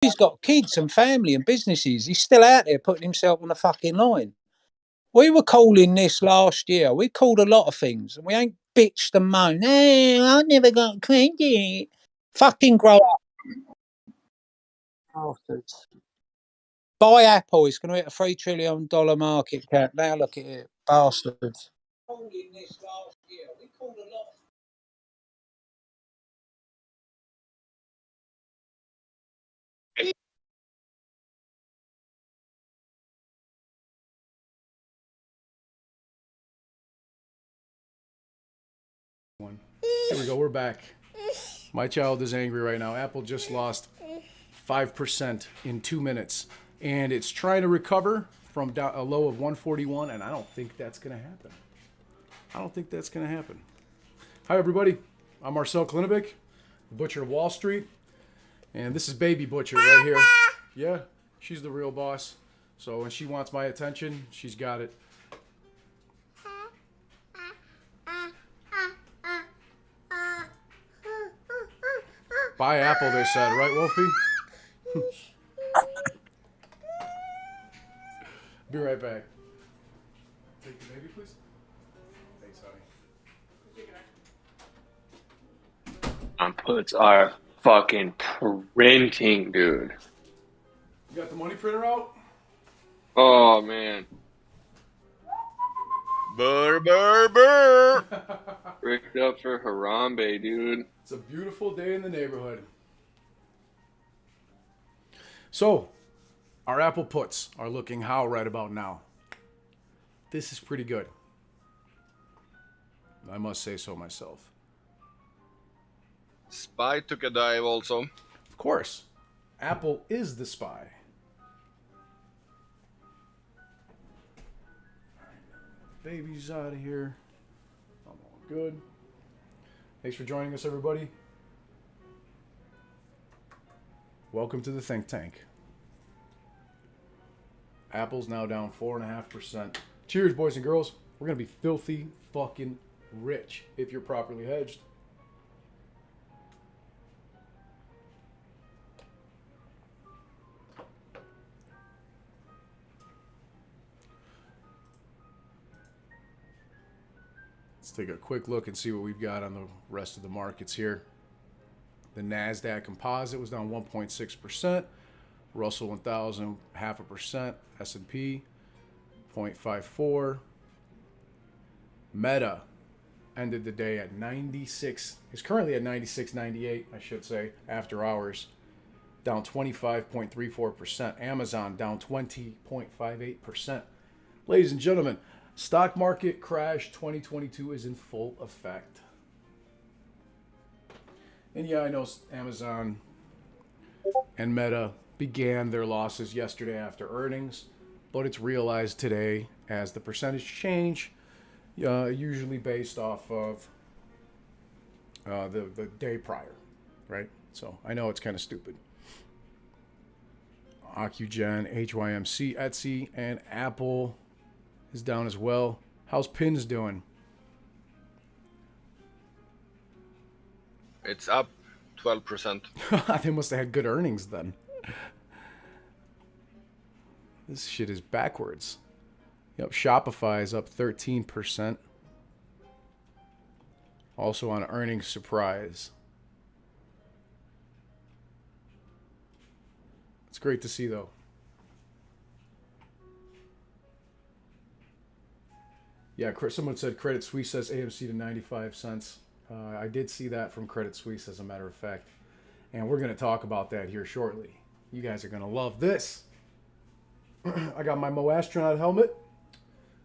He's got kids and family and businesses. He's still out there putting himself on the fucking line. We were calling this last year. We called a lot of things, and we ain't bitched and moaned. Hey, I never got credit. Fucking grow up. Bastards. Buy Apple. It's going to hit a $3 trillion market cap. Now look at it. Bastards. Calling this last year. We called a lot of Here we go. We're back. My child is angry right now. Apple just lost 5% in 2 minutes, and it's trying to recover from a low of 141, and I don't think that's going to happen. I don't think that's going to happen. Hi, everybody. I'm Marcel Kalinovic, the Butcher of Wall Street, and this is Baby Butcher right here. Yeah, she's the real boss. So when she wants my attention, she's got it. Buy Apple, they said, right, Wolfie? Be right back. Take the baby, please. Thanks, honey. Puts are fucking printing, dude. You got the money printer out? Oh, man. Burr, burr, burr. Rigged up for Harambe, dude. It's a beautiful day in the neighborhood. So, our Apple puts are looking how right about now? This is pretty good. I must say so myself. SPY took a dive also. Of course. Apple is the SPY. Baby's out of here. I'm all good. Thanks for joining us, everybody. Welcome to the think tank. Apple's now down 4.5%. Cheers, boys and girls. We're going to be filthy fucking rich if you're properly hedged. Let's take a quick look and see what we've got on the rest of the markets here. The NASDAQ Composite was down 1.6%. Russell 1000, 0.5%. S&P, 0.54. Meta ended the day at 96. It's currently at 96.98, I should say, after hours. Down 25.34%. Amazon down 20.58%. Ladies and gentlemen, stock market crash 2022 is in full effect. And yeah, I know Amazon and Meta began their losses yesterday after earnings, but it's realized today as the percentage change, usually based off of the day prior, right? So I know it's kind of stupid. Ocugen, HYMC, Etsy, and Apple is down as well. How's Pins doing? It's up 12%. They must have had good earnings then. This shit is backwards. Yep, Shopify is up 13%. Also on earnings surprise. It's great to see though. Yeah, someone said Credit Suisse says AMC to 95 cents. I did see that from Credit Suisse, as a matter of fact. And we're going to talk about that here shortly. You guys are going to love this. I got my Mo astronaut helmet.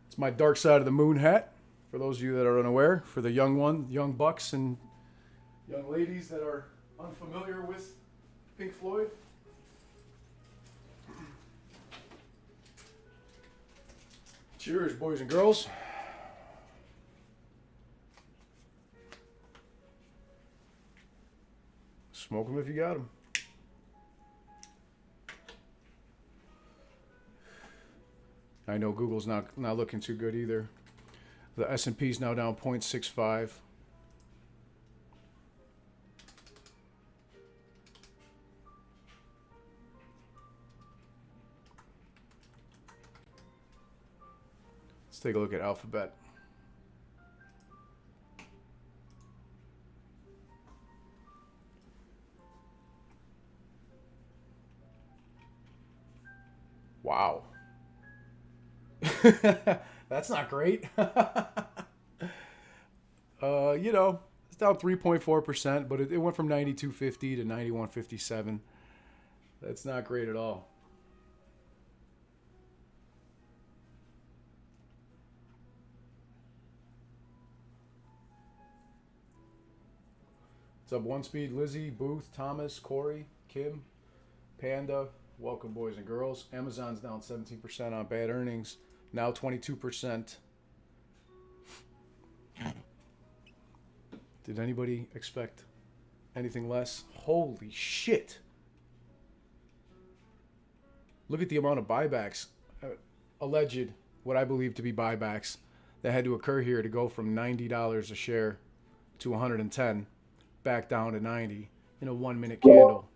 It's my Dark Side of the Moon hat. For those of you that are unaware, for the young bucks and young ladies that are unfamiliar with Pink Floyd. Cheers, boys and girls. Smoke them if you got them. I know Google's not looking too good either. The S&P is now down 0.65. Let's take a look at Alphabet. Wow. That's not great. You know, it's down 3.4%, but it went from 92.50 to 91.57. That's not great at all. What's up, One Speed, Lizzie, Booth, Thomas, Corey, Kim, Panda? Welcome, boys and girls. Amazon's down 17% on bad earnings. Now 22%. Did anybody expect anything less? Holy shit. Look at the amount of buybacks, alleged, what I believe to be buybacks, that had to occur here to go from $90 a share to 110, back down to 90 in a 1 minute candle.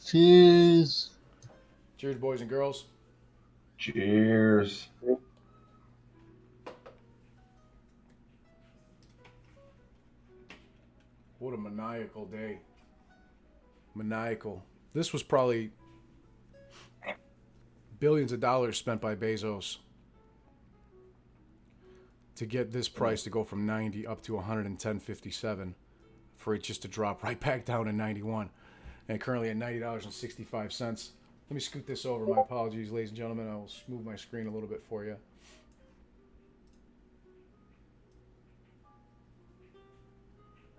Cheers. Cheers, boys and girls. Cheers. What a maniacal day. Maniacal. This was probably billions of dollars spent by Bezos to get this price to go from 90 up to 110.57 for it just to drop right back down to 91. And currently at $90.65. Let me scoot this over. My apologies, ladies and gentlemen. I will smooth my screen a little bit for you.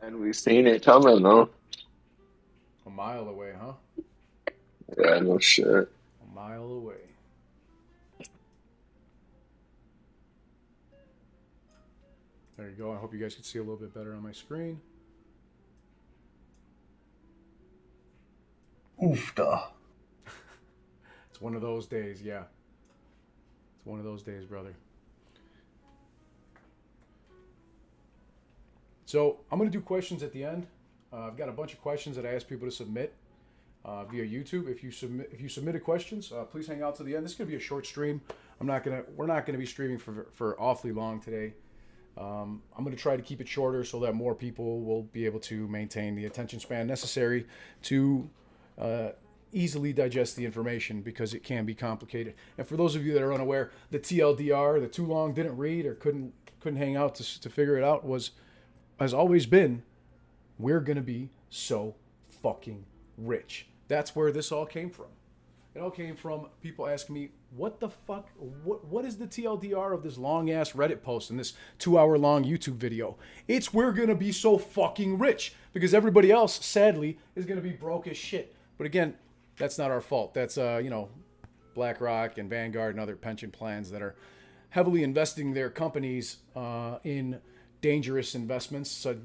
And we've seen it coming, though. A mile away, huh? Yeah, no shit. A mile away. There you go. I hope you guys can see a little bit better on my screen. Oofda. It's one of those days, yeah. It's one of those days, brother. So I'm going to do questions at the end. I've got a bunch of questions that I asked people to submit via YouTube. If you submitted questions, please hang out to the end. This is going to be a short stream. We're not going to be streaming for awfully long today. I'm going to try to keep it shorter so that more people will be able to maintain the attention span necessary to easily digest the information, because it can be complicated. And for those of you that are unaware, the TLDR, the too long didn't read or couldn't hang out to figure it out, has always been, we're going to be so fucking rich. That's where this all came from. It all came from people asking me, what the fuck, what is the TLDR of this long ass Reddit post and this 2-hour long YouTube video? It's we're going to be so fucking rich, because everybody else, sadly, is going to be broke as shit. But again, that's not our fault. That's, BlackRock and Vanguard and other pension plans that are heavily investing their companies in dangerous investments. So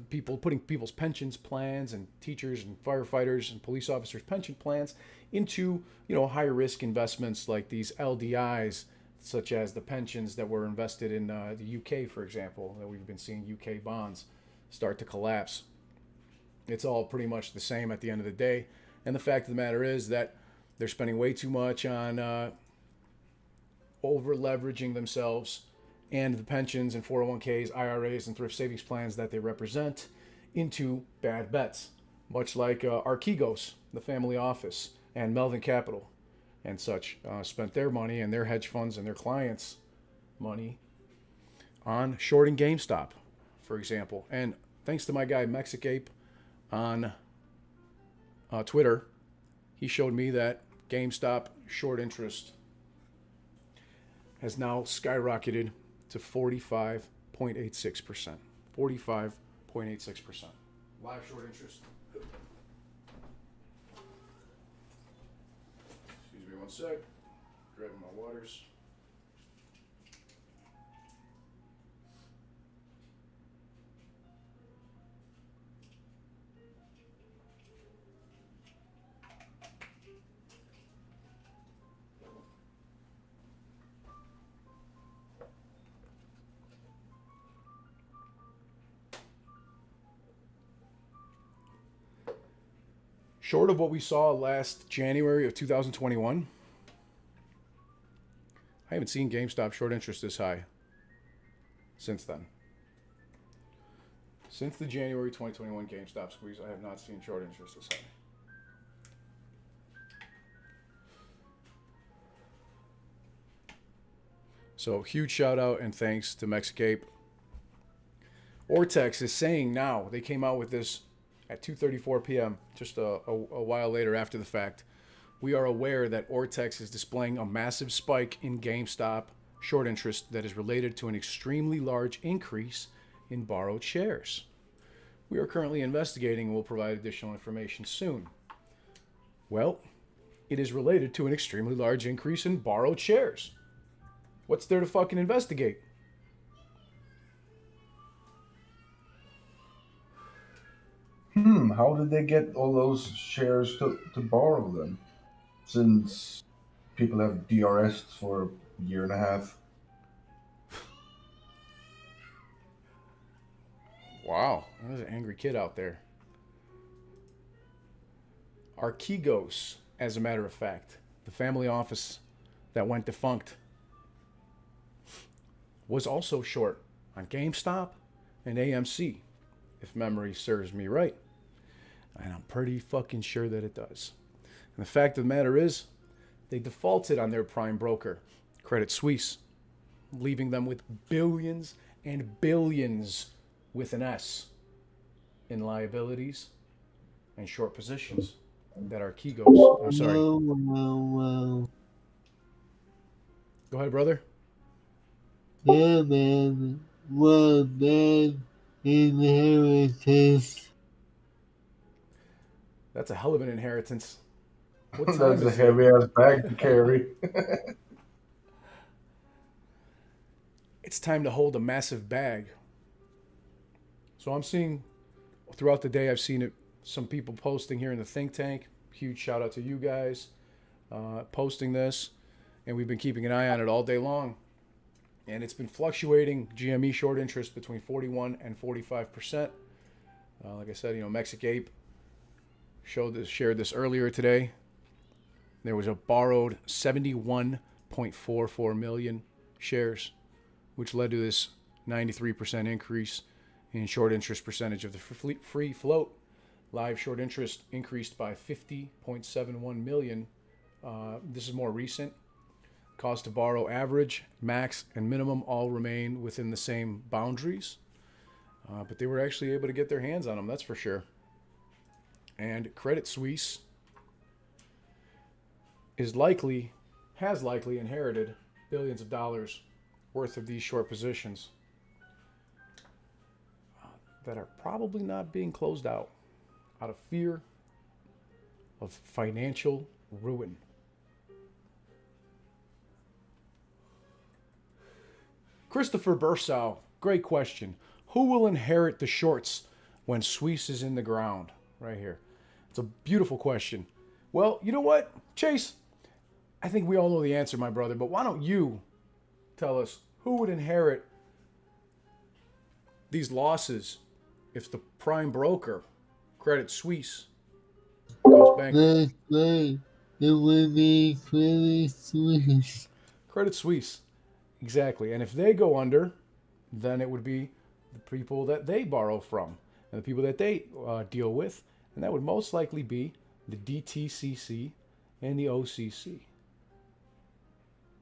putting people's pensions plans and teachers and firefighters and police officers' pension plans into, higher risk investments like these LDIs, such as the pensions that were invested in the UK, for example, that we've been seeing UK bonds start to collapse. It's all pretty much the same at the end of the day. And the fact of the matter is that they're spending way too much on over leveraging themselves and the pensions and 401ks, IRAs, and thrift savings plans that they represent into bad bets, much like Archegos, the family office, and Melvin Capital and such spent their money and their hedge funds and their clients' money on shorting GameStop, for example. And thanks to my guy Mexicape on Twitter, he showed me that GameStop short interest has now skyrocketed to 45.86%. 45.86%. Live short interest. Excuse me one sec. Grabbing my waters. Short of what we saw last January of 2021, I haven't seen GameStop short interest this high since then. Since the January 2021 GameStop squeeze, I have not seen short interest this high. So huge shout out and thanks to Mexicape. Ortex is saying now, they came out with this at 2:34 p.m., just a while later after the fact. We are aware that Ortex is displaying a massive spike in GameStop short interest that is related to an extremely large increase in borrowed shares. We are currently investigating and will provide additional information soon. Well, it is related to an extremely large increase in borrowed shares. What's there to fucking investigate? How did they get all those shares to borrow them? Since people have DRS for a year and a half. Wow, there's an angry kid out there. Archegos, as a matter of fact, the family office that went defunct, was also short on GameStop and AMC, if memory serves me right. And I'm pretty fucking sure that it does. And the fact of the matter is, they defaulted on their prime broker, Credit Suisse, leaving them with billions and billions with an S in liabilities and short positions that Archegos, I'm sorry. Go ahead, brother. Yeah, man. What bad inheritance. That's a hell of an inheritance. What time That's a is it? heavy ass bag to carry. It's time to hold a massive bag. So I'm seeing throughout the day, I've seen it, some people posting here in the think tank. Huge shout out to you guys posting this. And we've been keeping an eye on it all day long. And it's been fluctuating GME short interest between 41 and 45%. Like I said, Mexicape shared this earlier today. There was a borrowed 71.44 million shares, which led to this 93% increase in short interest percentage of the free float. Live short interest increased by 50.71 million. This is more recent. Cost to borrow average, max, and minimum all remain within the same boundaries. But they were actually able to get their hands on them, that's for sure. And Credit Suisse has likely inherited billions of dollars worth of these short positions that are probably not being closed out of fear of financial ruin. Christopher Bursow, great question. Who will inherit the shorts when Suisse is in the ground? Right here. It's a beautiful question. Well, you know what, Chase? I think we all know the answer, my brother, but why don't you tell us who would inherit these losses if the prime broker, Credit Suisse, goes bankrupt? That's right. It would be Credit Suisse. Credit Suisse, exactly. And if they go under, then it would be the people that they borrow from and the people that they deal with, and that would most likely be the DTCC and the OCC.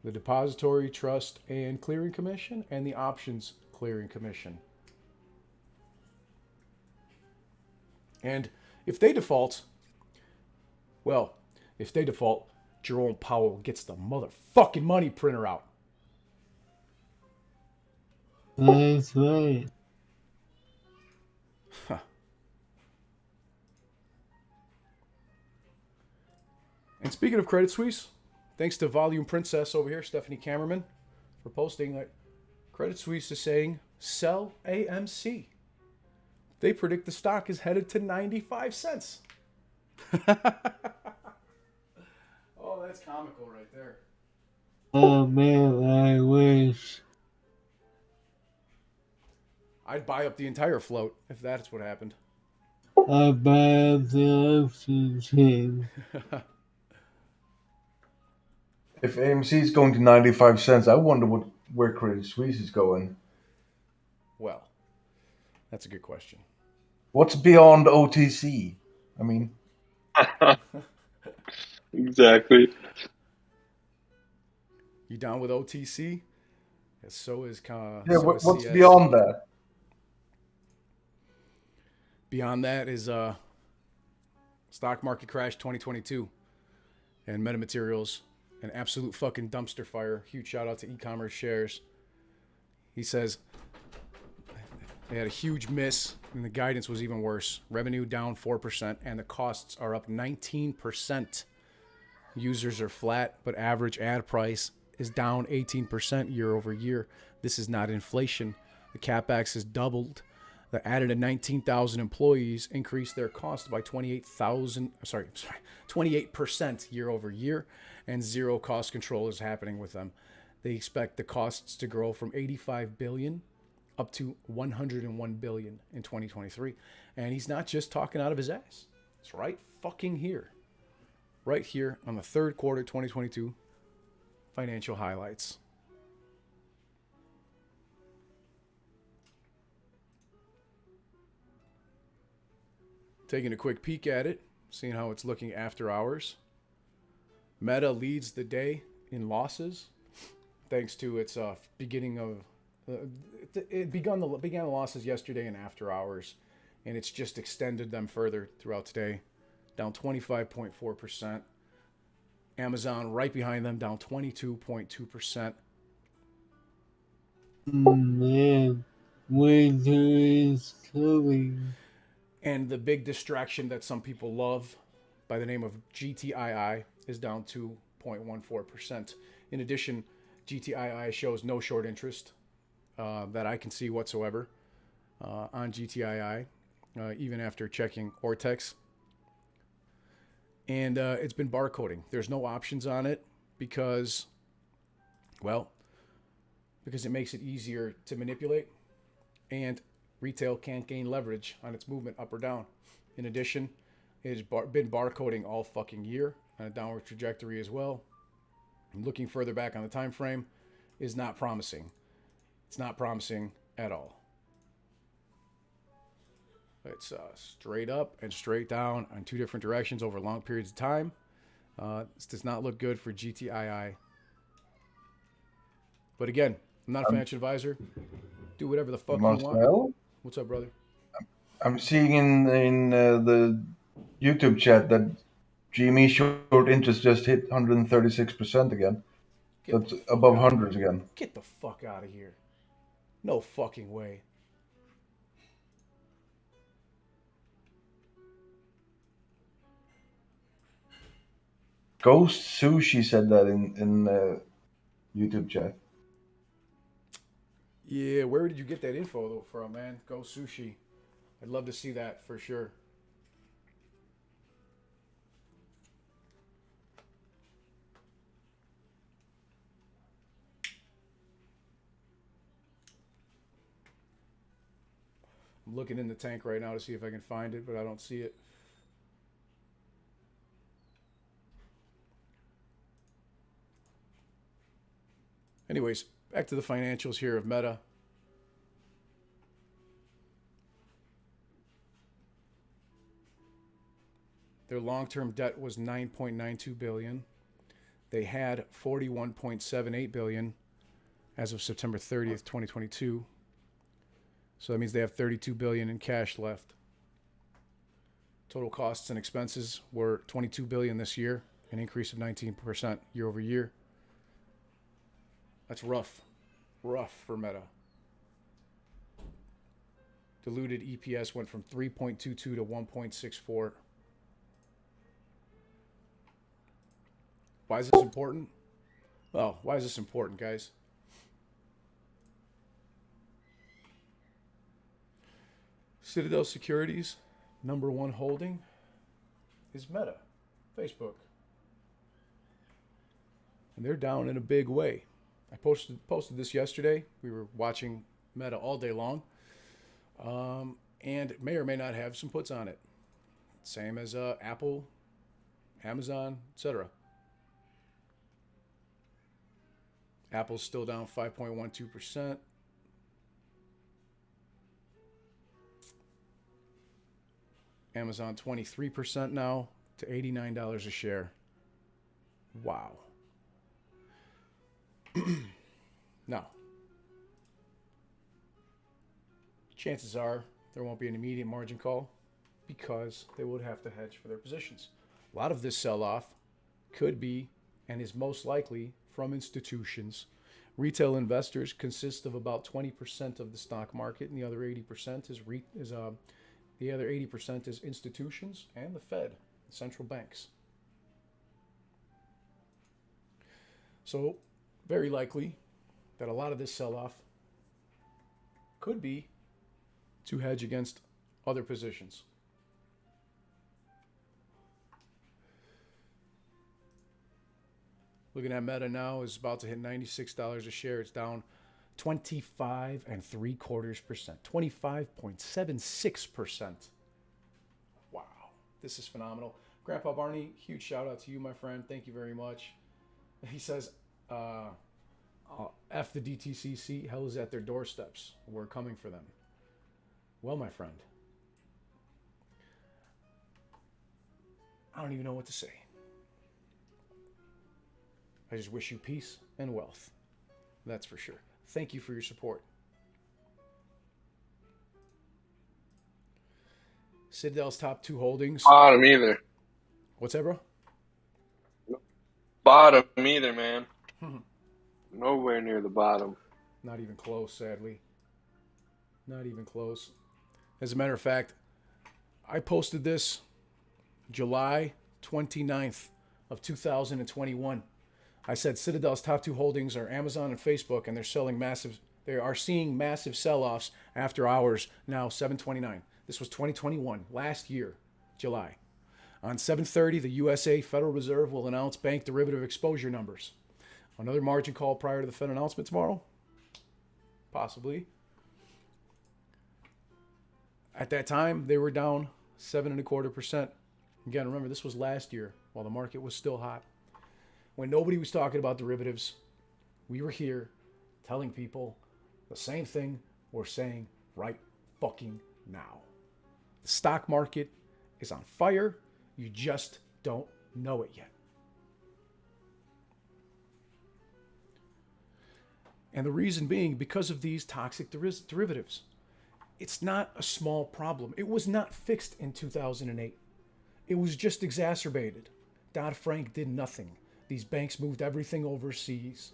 The Depository Trust and Clearing Commission and the Options Clearing Commission. And if they default, Jerome Powell gets the motherfucking money printer out. That's right. Huh. And speaking of Credit Suisse, thanks to Volume Princess over here, Stephanie Cameraman, for posting that Credit Suisse is saying, sell AMC. They predict the stock is headed to 95 cents. Oh, that's comical right there. Oh man, I wish. I'd buy up the entire float if that's what happened. I'd buy up the options here. If AMC is going to 95 cents, I wonder where Credit Suisse is going. That's a good question. What's beyond OTC? I mean, Exactly. You down with OTC? So is yeah. so is What's CS. beyond that? Beyond that is stock market crash 2022 and metamaterials, an absolute fucking dumpster fire. Huge shout out to e-commerce shares. He says they had a huge miss and the guidance was even worse. Revenue down 4% and the costs are up 19%. Users are flat, but average ad price is down 18% year over year. This is not inflation. The capex has doubled. They added 19,000 employees, increased their cost by 28% year over year, and zero cost control is happening with them. They expect the costs to grow from 85 billion up to 101 billion in 2023. And he's not just talking out of his ass. It's right fucking here. Right here on the third quarter 2022 financial highlights. Taking a quick peek at it, seeing how it's looking after hours. Meta leads the day in losses, thanks to its beginning of it began the losses yesterday and after hours, and it's just extended them further throughout today, down 25.4%. Amazon right behind them, down 22.2%. Man, winter is coming. And the big distraction that some people love by the name of GTII is down 2.14%. In addition, GTII shows no short interest that I can see whatsoever on GTII, even after checking Ortex. And it's been barcoding. There's no options on it because it makes it easier to manipulate, and retail can't gain leverage on its movement up or down. In addition, it has been barcoding all fucking year on a downward trajectory as well. And looking further back on the time frame is not promising. It's not promising at all. It's straight up and straight down on two different directions over long periods of time. This does not look good for GTII. But again, I'm not a financial advisor. Do whatever the fuck you want. Marcel? What's up, brother? I'm seeing in the YouTube chat that GME short interest just hit 136% again. So it's above hundreds again. Get the fuck out of here. No fucking way. Ghost Sushi said that in YouTube chat. Yeah, where did you get that info from, man? Go Sushi. I'd love to see that for sure. I'm looking in the tank right now to see if I can find it, but I don't see it. Anyways, back to the financials here of Meta. Their long-term debt was $9.92 billion. They had $41.78 billion as of September 30th, 2022. So that means they have $32 billion in cash left. Total costs and expenses were $22 billion this year, an increase of 19% year over year. That's rough for Meta. Diluted EPS went from 3.22 to 1.64. Why is this important? Well, why is this important, guys? Citadel Securities, number one holding is Meta, Facebook. And they're down in a big way. I posted this yesterday. We were watching Meta all day long. And it may or may not have some puts on it. Same as Apple, Amazon, etc. Apple's still down 5.12%. Amazon 23% now to $89 a share. Wow. Now, chances are there won't be an immediate margin call because they would have to hedge for their positions. A lot of this sell-off could be and is most likely from institutions. Retail investors consist of about 20% of the stock market, and the other 80% is institutions and the Fed, the central banks. So, very likely that a lot of this sell-off could be to hedge against other positions. Looking at Meta now is about to hit $96 a share. It's down 25.75%, 25.76%. Wow, this is phenomenal. Grandpa Barney, huge shout out to you, my friend. Thank you very much. He says, F the DTCC, hell is at their doorsteps. We're coming for them. Well, my friend, I don't even know what to say. I just wish you peace and wealth. That's for sure. Thank you for your support. Citadel's top 2 holdings. Bottom either. What's that, bro? Bottom either, man. Nowhere near the bottom. Not even close, sadly. Not even close. As a matter of fact, I posted this July 29th of 2021. I said Citadel's top 2 holdings are Amazon and Facebook, and they are seeing massive sell-offs after hours now, 7:29. This was 2021, last year, July. On 7:30, the USA Federal Reserve will announce bank derivative exposure numbers. Another margin call prior to the Fed announcement tomorrow? Possibly. At that time, they were down 7.25%. Again, remember, this was last year while the market was still hot. When nobody was talking about derivatives, we were here telling people the same thing we're saying right fucking now. The stock market is on fire. You just don't know it yet. And the reason being because of these toxic derivatives. It's not a small problem. It was not fixed in 2008. It was just exacerbated. Dodd-Frank did nothing. These banks moved everything overseas.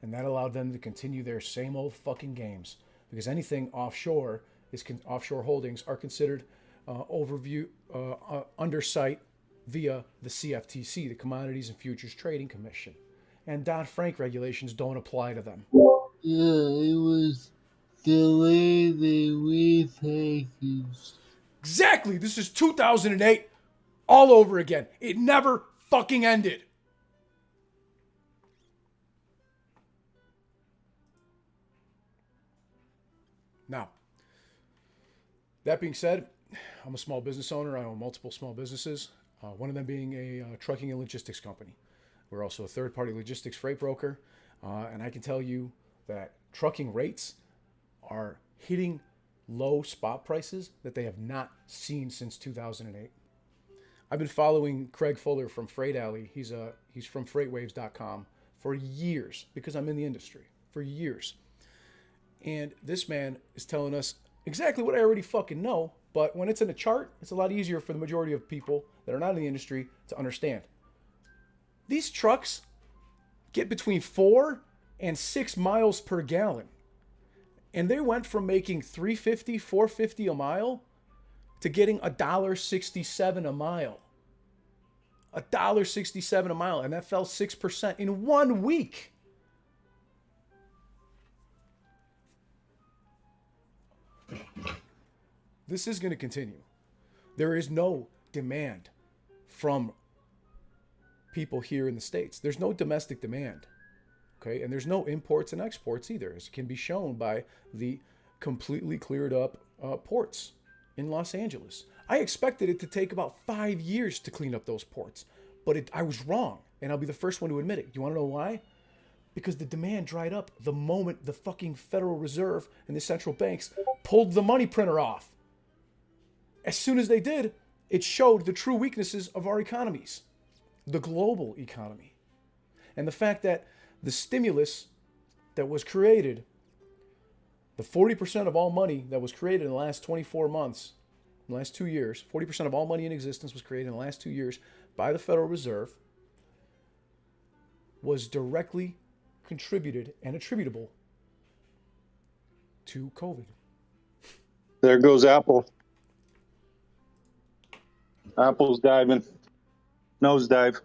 And that allowed them to continue their same old fucking games. Because anything offshore offshore holdings are considered undersight via the CFTC, the Commodities and Futures Trading Commission. And Dodd-Frank regulations don't apply to them. Yeah, it was the way they repackaged. Exactly. This is 2008 all over again. It never fucking ended. Now, that being said, I'm a small business owner. I own multiple small businesses, one of them being a trucking and logistics company. We're also a third-party logistics freight broker, and I can tell you that trucking rates are hitting low spot prices that they have not seen since 2008. I've been following Craig Fuller from Freight Alley. He's from freightwaves.com for years because I'm in the industry for years. And this man is telling us exactly what I already fucking know, but when it's in a chart, it's a lot easier for the majority of people that are not in the industry to understand. These trucks get between 4 and 6 miles per gallon. And they went from making $3.50, $4.50 a mile to getting $1.67 a mile. $1.67 a mile, and that fell 6% in 1 week. This is going to continue. There is no demand from people here in the States. There's no domestic demand. Okay, and there's no imports and exports either, as can be shown by the completely cleared up ports in Los Angeles. I expected it to take about 5 years to clean up those ports, but I was wrong, and I'll be the first one to admit it. You want to know why? Because the demand dried up the moment the fucking Federal Reserve and the central banks pulled the money printer off. As soon as they did, it showed the true weaknesses of our economies, the global economy. And the fact that the stimulus that was created, the 40% of all money that was created in the last 24 months, in the last 2 years, 40% of all money in existence was created in the last 2 years by the Federal Reserve, was directly contributed and attributable to COVID. There goes Apple. Apple's diving. Nosedive.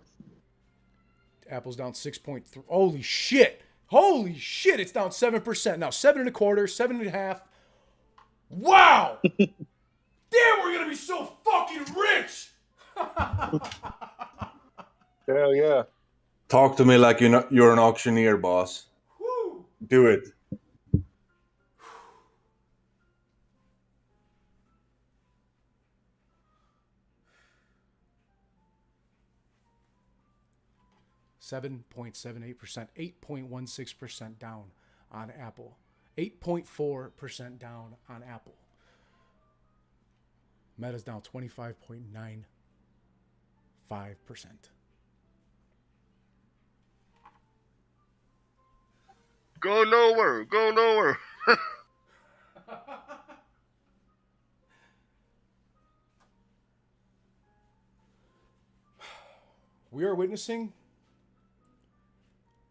Apple's down 6.3. Holy shit. Holy shit. It's down 7%. Now 7.25, 7.5. Wow. Damn, we're going to be so fucking rich. Hell yeah. Talk to me like you're an auctioneer, boss. Woo. Do it. %7.78%, 8.16% down on Apple, 8.4% down on Apple. Meta's down 25.95%. Go nowhere. Go nowhere. We are witnessing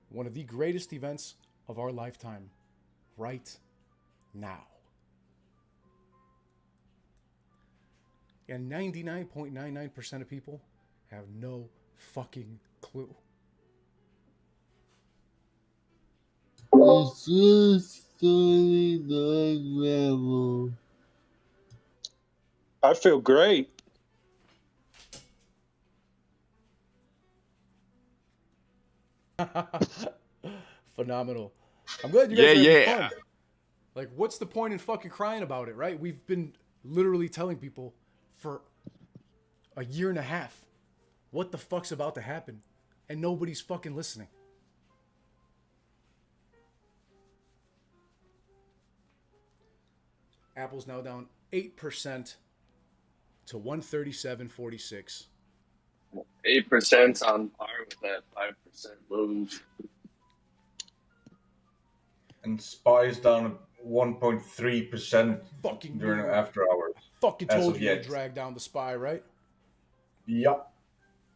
one of the greatest events of our lifetime right now. And 99.99% of people have no fucking clue. It's just starting to unravel. I feel great. Phenomenal. I'm glad you guys are having Yeah. fun. Like, what's the point in fucking crying about it, right? We've been literally telling people for a year and a half what the fuck's about to happen, and nobody's fucking listening. Apple's now down 8% to 137.46. 8% on par with that 5% move. And SPY's down 1.3% Fucking during weird. after hours. Fucking As told of you to yet. drag down the SPY, right? Yup.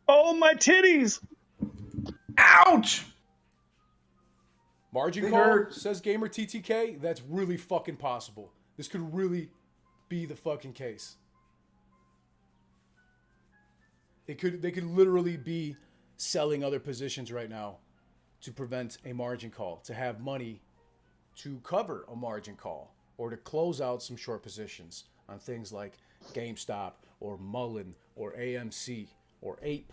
Oh, my titties. Ouch! Margin They call, hurt. says Gamer TTK. That's really fucking possible. This could really be the fucking case. They could literally be selling other positions right now to prevent a margin call, to have money to cover a margin call, or to close out some short positions on things like GameStop or Mullen or AMC or Ape.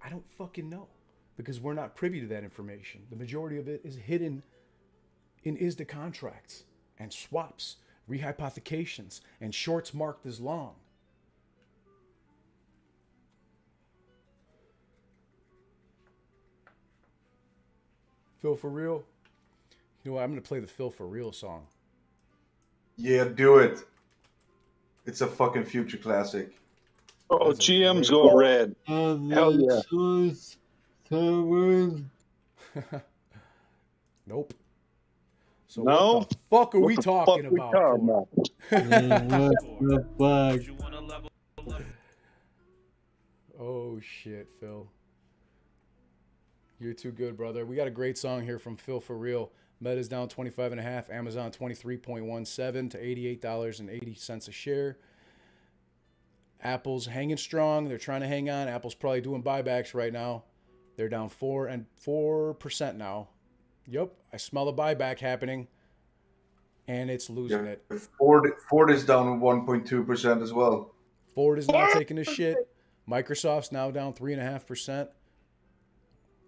I don't fucking know, because we're not privy to that information. The majority of it is hidden in ISDA contracts and swaps, rehypothecations, and shorts marked as long. Phil for real? You know what? I'm going to play the Phil for real song. Yeah, do it. It's a fucking future classic. Oh, That's a GM's great- going red. Have Hell the yeah. choice covered. Nope. So No? what the fuck are What we the talking fuck we about? talking for? about? And what's the fuck? Oh shit, Phil. You're too good, brother. We got a great song here from Phil for real. Meta's down 25.5, Amazon 23.17 to $88.80 a share. Apple's hanging strong. They're trying to hang on. Apple's probably doing buybacks right now. They're down 4% now. Yep, I smell a buyback happening, and it's losing it. Ford is down 1.2% as well. Ford is now taking a shit. Microsoft's now down 3.5%.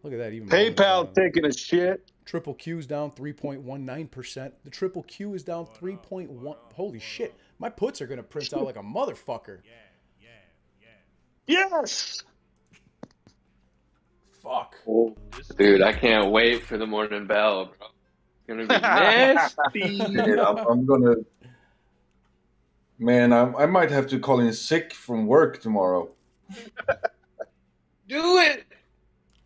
Look at that. Even PayPal taking a shit. Triple Q's down 3.19%. The Triple Q is down 3.1. Holy shit. My puts are going to print out like a motherfucker. Yes. Fuck. Dude, I can't wait for the morning bell, bro. It's gonna be nasty. Yeah, I'm gonna. Man, I might have to call in sick from work tomorrow. Do it.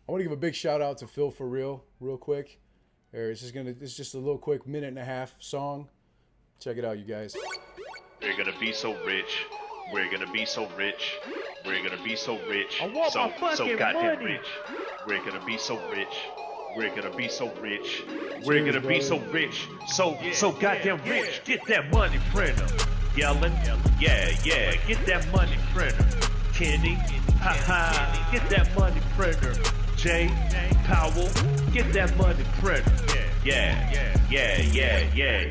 I want to give a big shout out to Phil for real quick. This is just a little quick 1.5-minute song. Check it out, you guys. We're gonna be so rich. We're gonna be so rich. We're gonna be so rich. I want my fucking goddamn money. rich. We're gonna be so rich. We're gonna be so rich. We're gonna be so rich. So goddamn rich. Get that money printer. Yelling, yeah, get that money printer. Kenny, haha, get that money printer. Jay, Powell, get that money printer. Yeah.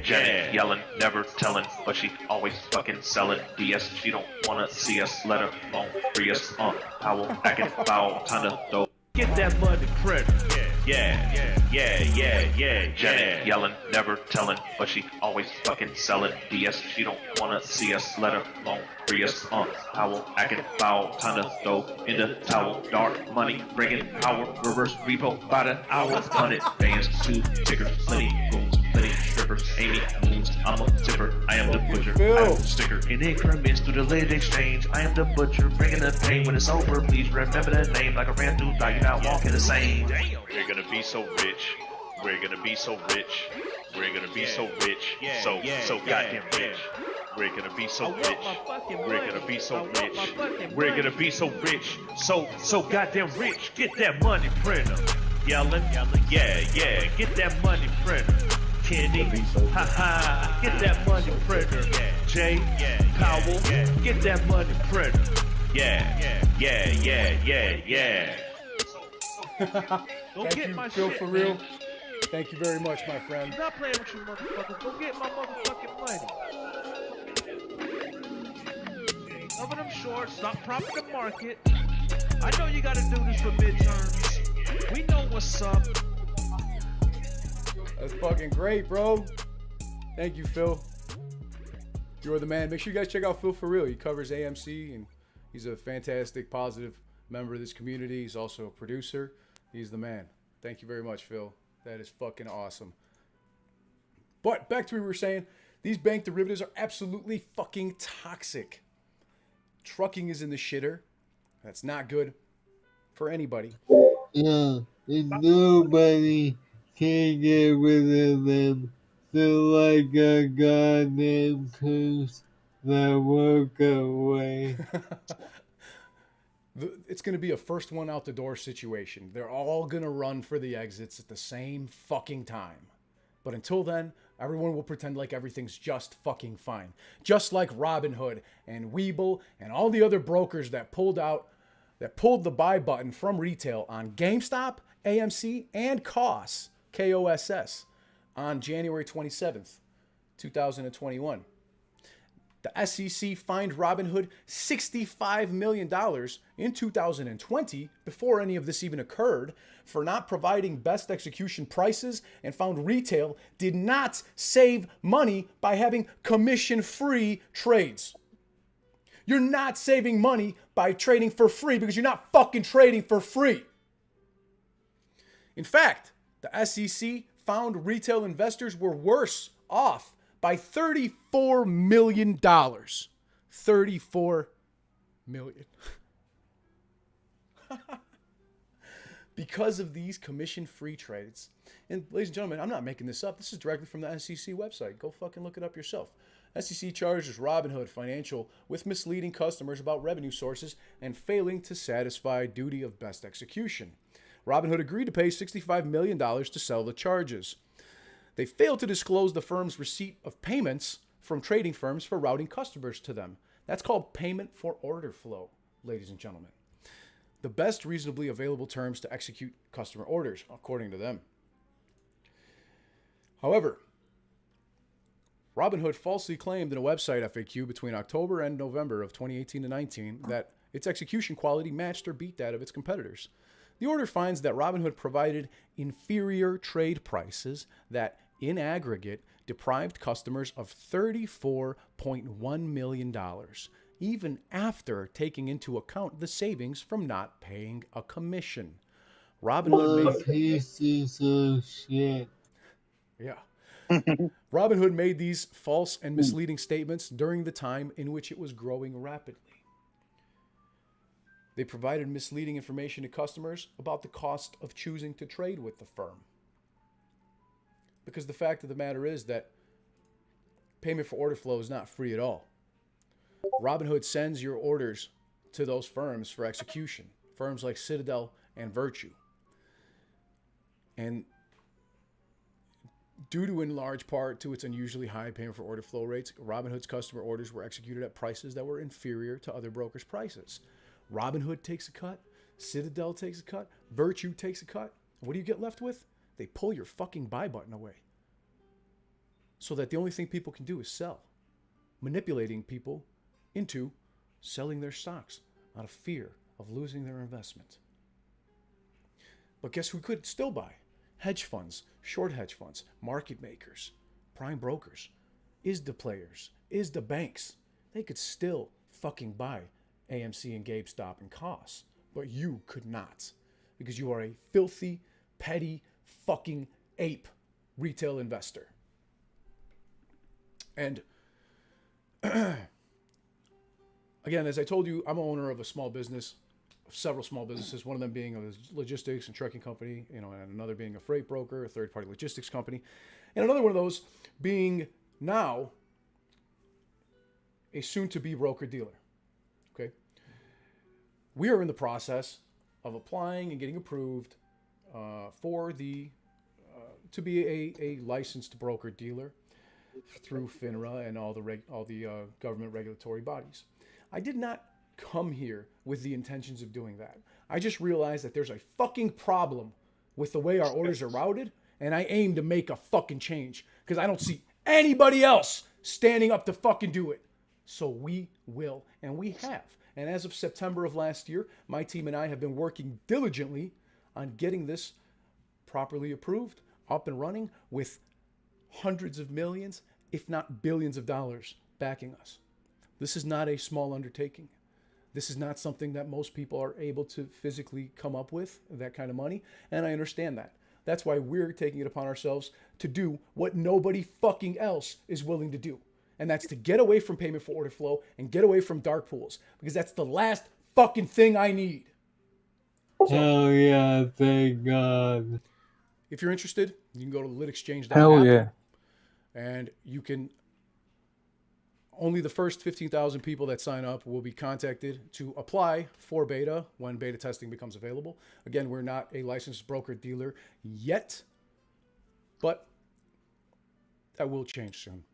Janet yelling, never telling, but she always fucking selling DS. She don't wanna see us, let her alone, free us. Powell acting foul, time to throw. Get that money printer. Yeah. Janet yelling, never telling, but she always fucking selling DS. She don't wanna see us, let her alone, free us. Powell acting foul, time to throw in the towel. Dark money, bringing power, reverse repo by the hour. 100 bands, 2 tickers, plenty rooms, plenty strippers, Amy moons. I'm a tipper, I am the butcher, I am the sticker. In increments through the lid exchange, I am the butcher, bringing the pain. When it's over, please remember the name. Like a ran through life, you're not walking the same. Damn. We're gonna be so rich. We're gonna be so rich. We're gonna be so rich. So goddamn rich. We're gonna be so rich. We're gonna be so rich. We're gonna be so rich. So goddamn rich. Get that money printer. Yelling, yeah, get that money printer. Kenny, haha, get that money printer. Jay, Powell, get that money printer. Yeah. Go Thank get you, my Phil, shit, for real. man. Thank you very much, my friend. I'm not playing with you motherfuckers. Go get my motherfucking money. Some of them short, stop propping the market. I know you gotta do this for midterms. We know what's up. That's fucking great, bro. Thank you, Phil. You're the man. Make sure you guys check out Phil for real. He covers AMC, and he's a fantastic, positive member of this community. He's also a producer. He's the man. Thank you very much, Phil. That is fucking awesome. But back to what we were saying. These bank derivatives are absolutely fucking toxic. Trucking is in the shitter. That's not good for anybody. Yeah, and nobody can get rid of them. They're like a goddamn curse that won't go away. It's going to be a first one out the door situation. They're all going to run for the exits at the same fucking time. But until then, everyone will pretend like everything's just fucking fine. Just like Robinhood and Webull and all the other brokers that pulled the buy button from retail on GameStop, AMC, and KOSS on January 27th, 2021. The SEC fined Robinhood $65 million in 2020, before any of this even occurred, for not providing best execution prices, and found retail did not save money by having commission-free trades. You're not saving money by trading for free because you're not fucking trading for free. In fact, the SEC found retail investors were worse off by $34 million. $34 million. Because of these commission-free trades. And ladies and gentlemen, I'm not making this up. This is directly from the SEC website. Go fucking look it up yourself. SEC charges Robinhood Financial with misleading customers about revenue sources and failing to satisfy duty of best execution. Robinhood agreed to pay $65 million to settle the charges. They failed to disclose the firm's receipt of payments from trading firms for routing customers to them. That's called payment for order flow, ladies and gentlemen. The best reasonably available terms to execute customer orders, according to them. However, Robinhood falsely claimed in a website FAQ between October and November of 2018 to 19 that its execution quality matched or beat that of its competitors. The order finds that Robinhood provided inferior trade prices that, in aggregate, deprived customers of $34.1 million, even after taking into account the savings from not paying a commission. Robinhood made... pieces of shit. Yeah. Robinhood made these false and misleading statements during the time in which it was growing rapidly. They provided misleading information to customers about the cost of choosing to trade with the firm. Because the fact of the matter is that payment for order flow is not free at all. Robinhood sends your orders to those firms for execution, firms like Citadel and Virtue. And due to, in large part, to its unusually high payment for order flow rates, Robinhood's customer orders were executed at prices that were inferior to other brokers' prices. Robinhood takes a cut, Citadel takes a cut, Virtue takes a cut. What do you get left with? They pull your fucking buy button away. So that the only thing people can do is sell, manipulating people into selling their stocks out of fear of losing their investment. But guess who could still buy? Hedge funds, short hedge funds, market makers, prime brokers, ISDA players, ISDA banks. They could still fucking buy AMC and GameStop and COS, but you could not, because you are a filthy, petty, fucking ape retail investor. And again, as I told you, I'm an owner of a small business, several small businesses, one of them being a logistics and trucking company, and another being a freight broker, a third-party logistics company, and another one of those being now a soon-to-be broker-dealer. Okay? We are in the process of applying and getting approved to be a licensed broker-dealer through FINRA and all the government regulatory bodies. I did not come here with the intentions of doing that. I just realized that there's a fucking problem with the way our orders are routed, and I aim to make a fucking change because I don't see anybody else standing up to fucking do it. So we will, and we have. And as of September of last year, my team and I have been working diligently on getting this properly approved, up and running, with hundreds of millions, if not billions of dollars backing us. This is not a small undertaking. This is not something that most people are able to physically come up with, that kind of money, and I understand that. That's why we're taking it upon ourselves to do what nobody fucking else is willing to do. And that's to get away from payment for order flow and get away from dark pools, because that's the last fucking thing I need. So, hell yeah, thank God. if you're interested, you can go to litexchange.app. Hell yeah. And you can, only the first 15,000 people that sign up will be contacted to apply for beta when beta testing becomes available. Again, we're not a licensed broker dealer yet, but that will change soon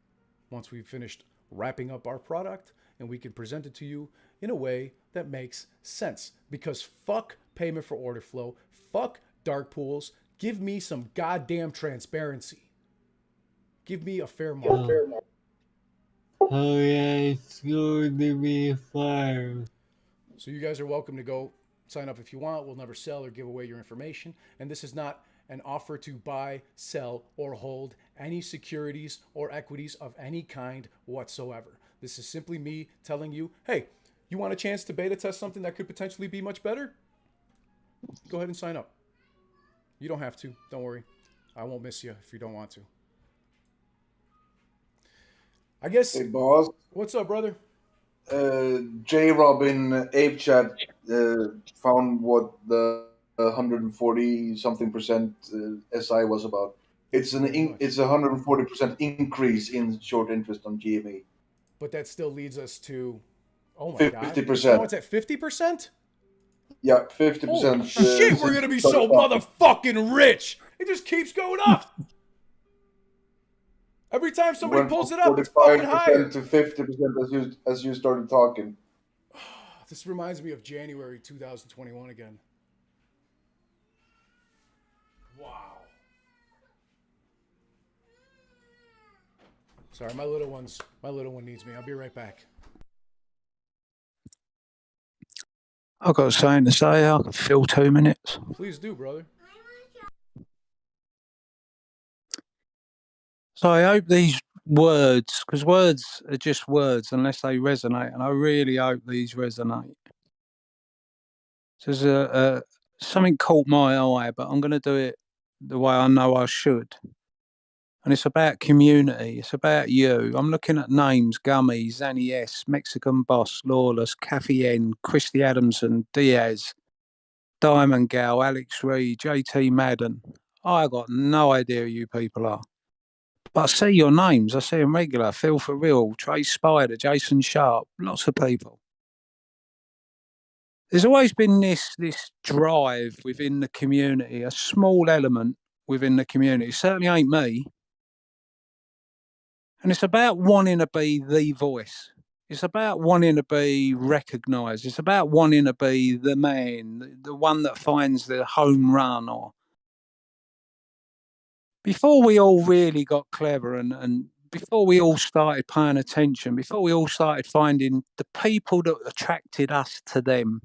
once we've finished wrapping up our product and we can present it to you in a way that makes sense. Because fuck payment for order flow, fuck dark pools, give me some goddamn transparency. Give me a fair market. Oh yeah, it's going to be fire. So you guys are welcome to go sign up if you want. We'll never sell or give away your information. And this is not an offer to buy, sell, or hold any securities or equities of any kind whatsoever. This is simply me telling you, hey, you want a chance to beta test something that could potentially be much better? Go ahead and sign up. You don't have to. Don't worry. I won't miss you if you don't want to. I guess. Hey, boss. What's up, brother? J Robin Ape Chat found what the 140 something percent SI was about. It's a 140% increase in short interest on GME. But that still leads us to, oh my 50%. God. Now it's at 50%? Yeah, 50%. Holy shit, we're gonna be so motherfucking rich. It just keeps going up. Every time somebody pulls it up, it's fucking higher. To 50% as you started talking. This reminds me of January 2021 again. Wow. Sorry, my little one needs me. I'll be right back. I've got something to say. I can fill 2 minutes. Please do, brother. So I hope these words, because words are just words unless they resonate, and I really hope these resonate. So there's something caught my eye, but I'm going to do it the way I know I should. And it's about community. It's about you. I'm looking at names: Gummy, Zanny S, Mexican Boss, Lawless, Kathy N, Christy Adamson, Diaz, Diamond Gal, Alex Reed, JT Madden. I got no idea who you people are. But I see your names. I see them regular. Phil For Real, Trey Spider, Jason Sharp, lots of people. There's always been this drive within the community, a small element within the community. It certainly ain't me. And it's about wanting to be the voice. It's about wanting to be recognised. It's about wanting to be the man, the one that finds the home run. Or before we all really got clever and before we all started paying attention, before we all started finding the people that attracted us to them,